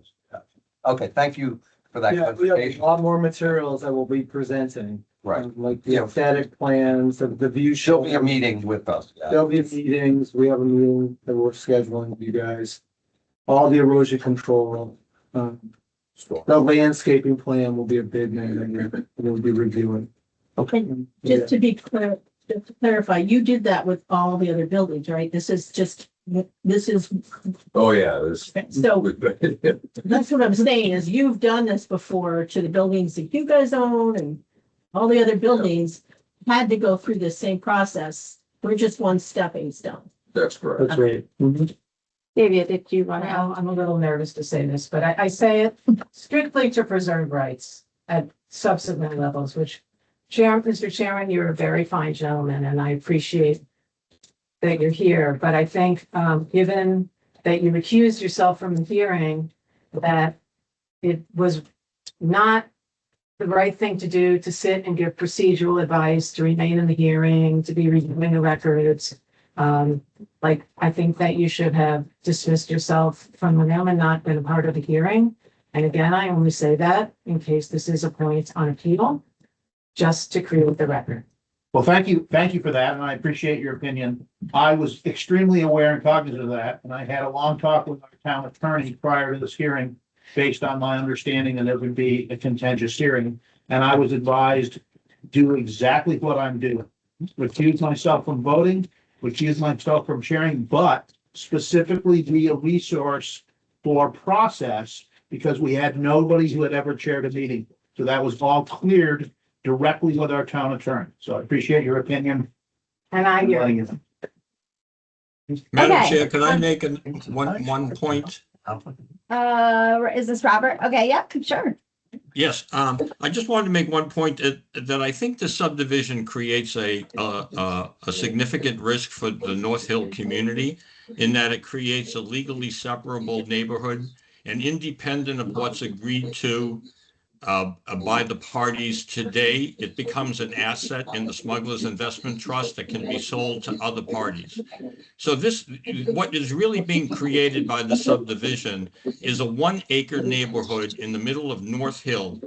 Okay, thank you for that Yeah, we have a clarification. lot more materials I will be presenting. Right. Like the Yeah. aesthetic plans, the view. She'll be a meeting with us. Yeah. There'll be meetings. We have a meeting that we're scheduling with you guys. All the erosion control, the landscaping plan will be a big thing that we'll be reviewing. Okay. Just to be clear, just to clarify, you did that with all the other buildings, right? This is Oh, yeah, this. so that's what I'm saying is you've done this before to the buildings that you guys own and all the other buildings had to go through the same process. We're just one stepping stone. That's correct. That's right. David, did you want Well, to? I'm a little nervous to say this, but I say it strictly to preserve rights at subsequent levels, which Mr. Chairman, you're a very fine gentleman and I appreciate that you're here, but I think, given that you recused yourself from the hearing, that it was not the right thing to do to sit and give procedural advice, to remain in the hearing, to be reviewing the records. I think that you should have dismissed yourself from the room and not been a part of the hearing. And again, I only say that in case this is a point on appeal, just to create the record. Well, thank you for that, and I appreciate your opinion. I was extremely aware and cognizant of that, and I had a long talk with our town attorney prior to this hearing, based on my understanding that it would be a contentious hearing, and I was advised, do exactly what I'm doing. Recuse myself from voting, recuse myself from chairing, but specifically be a resource for process, because we had nobody who had ever chaired a meeting. So that was all cleared directly with our town attorney. So I appreciate your opinion. And I hear Letting you. you know. Madam Okay. Chair, could I make one point? Is this Robert? Okay, yep, sure. Yes, I just wanted to make one point that I think the subdivision creates a significant risk for the North Hill community in that it creates a legally separable neighborhood and independent of what's agreed to by the parties today, it becomes an asset in the Smugglers Investment Trust that can be sold to other parties. So what is really being created by the subdivision is a 1 acre neighborhood in the middle of North Hill,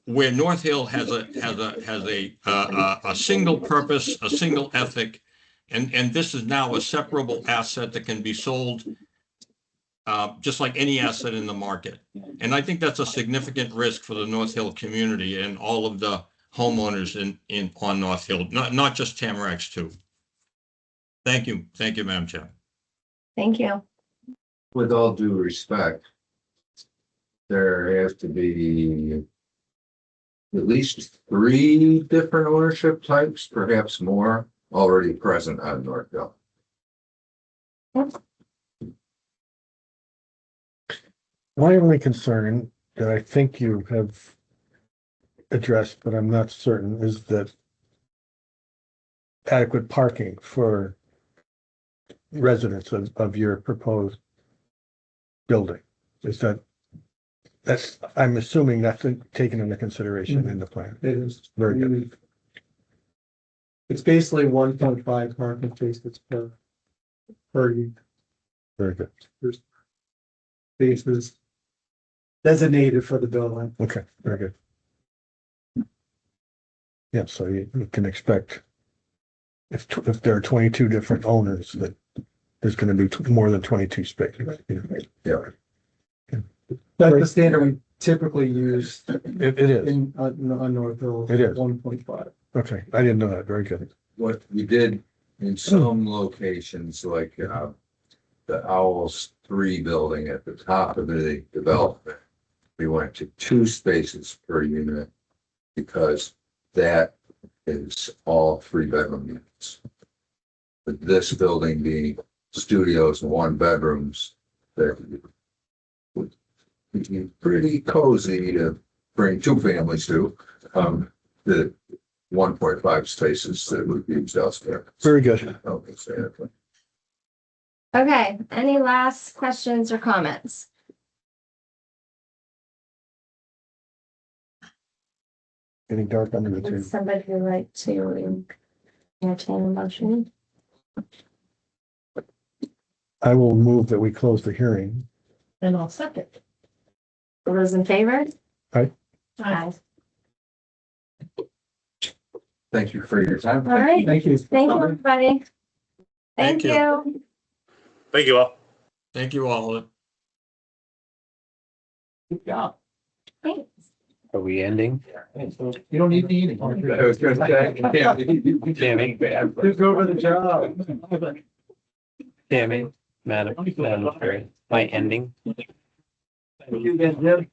where North Hill has a single purpose, a single ethic, and this is now a separable asset that can be sold just like any asset in the market. And I think that's a significant risk for the North Hill community and all of the homeowners on North Hill, not just Tamaracks too. Thank you, Madam Chair. Thank you. With all due respect, there has to be at least 3 different ownership types, perhaps more, already present on North Hill. My only concern that I think you have addressed, but I'm not certain, is that adequate parking for residents of your proposed building. I'm assuming that's taken into consideration in the plan. It is. Very good. It's basically 1.5 parking spaces per unit. Very good. There's spaces designated for the building. Okay, very good. Yeah, so you can expect if there are 22 different owners, that there's going to be more than 22 spaces. Yeah. That's the standard we typically use It is. on North Hill. It is. 1.5. Okay, I didn't know that. Very good. What we did in some locations, like the Owls 3 building at the top of the development, we went to 2 spaces per unit because that is all 3-bedroom units. But this building being studios and 1-bedrooms, that would be pretty cozy to bring 2 families to. The 1.5 spaces that would be used elsewhere. Very good. Okay, any last questions or comments? Getting dark under the Would tree. somebody like to entertain a motion? I will move that we close the hearing. And I'll second. All those in favor? Aye. Aye. Thank you for your time. All right. Thank you. Thank you, everybody. Thank Thank you. Thank you all. Thank you all. Good job. Thanks. Are we ending? You don't need the eating. I was gonna say, Tammy, Took over the job. Tammy, Madam Chair, am I ending? You get Jim.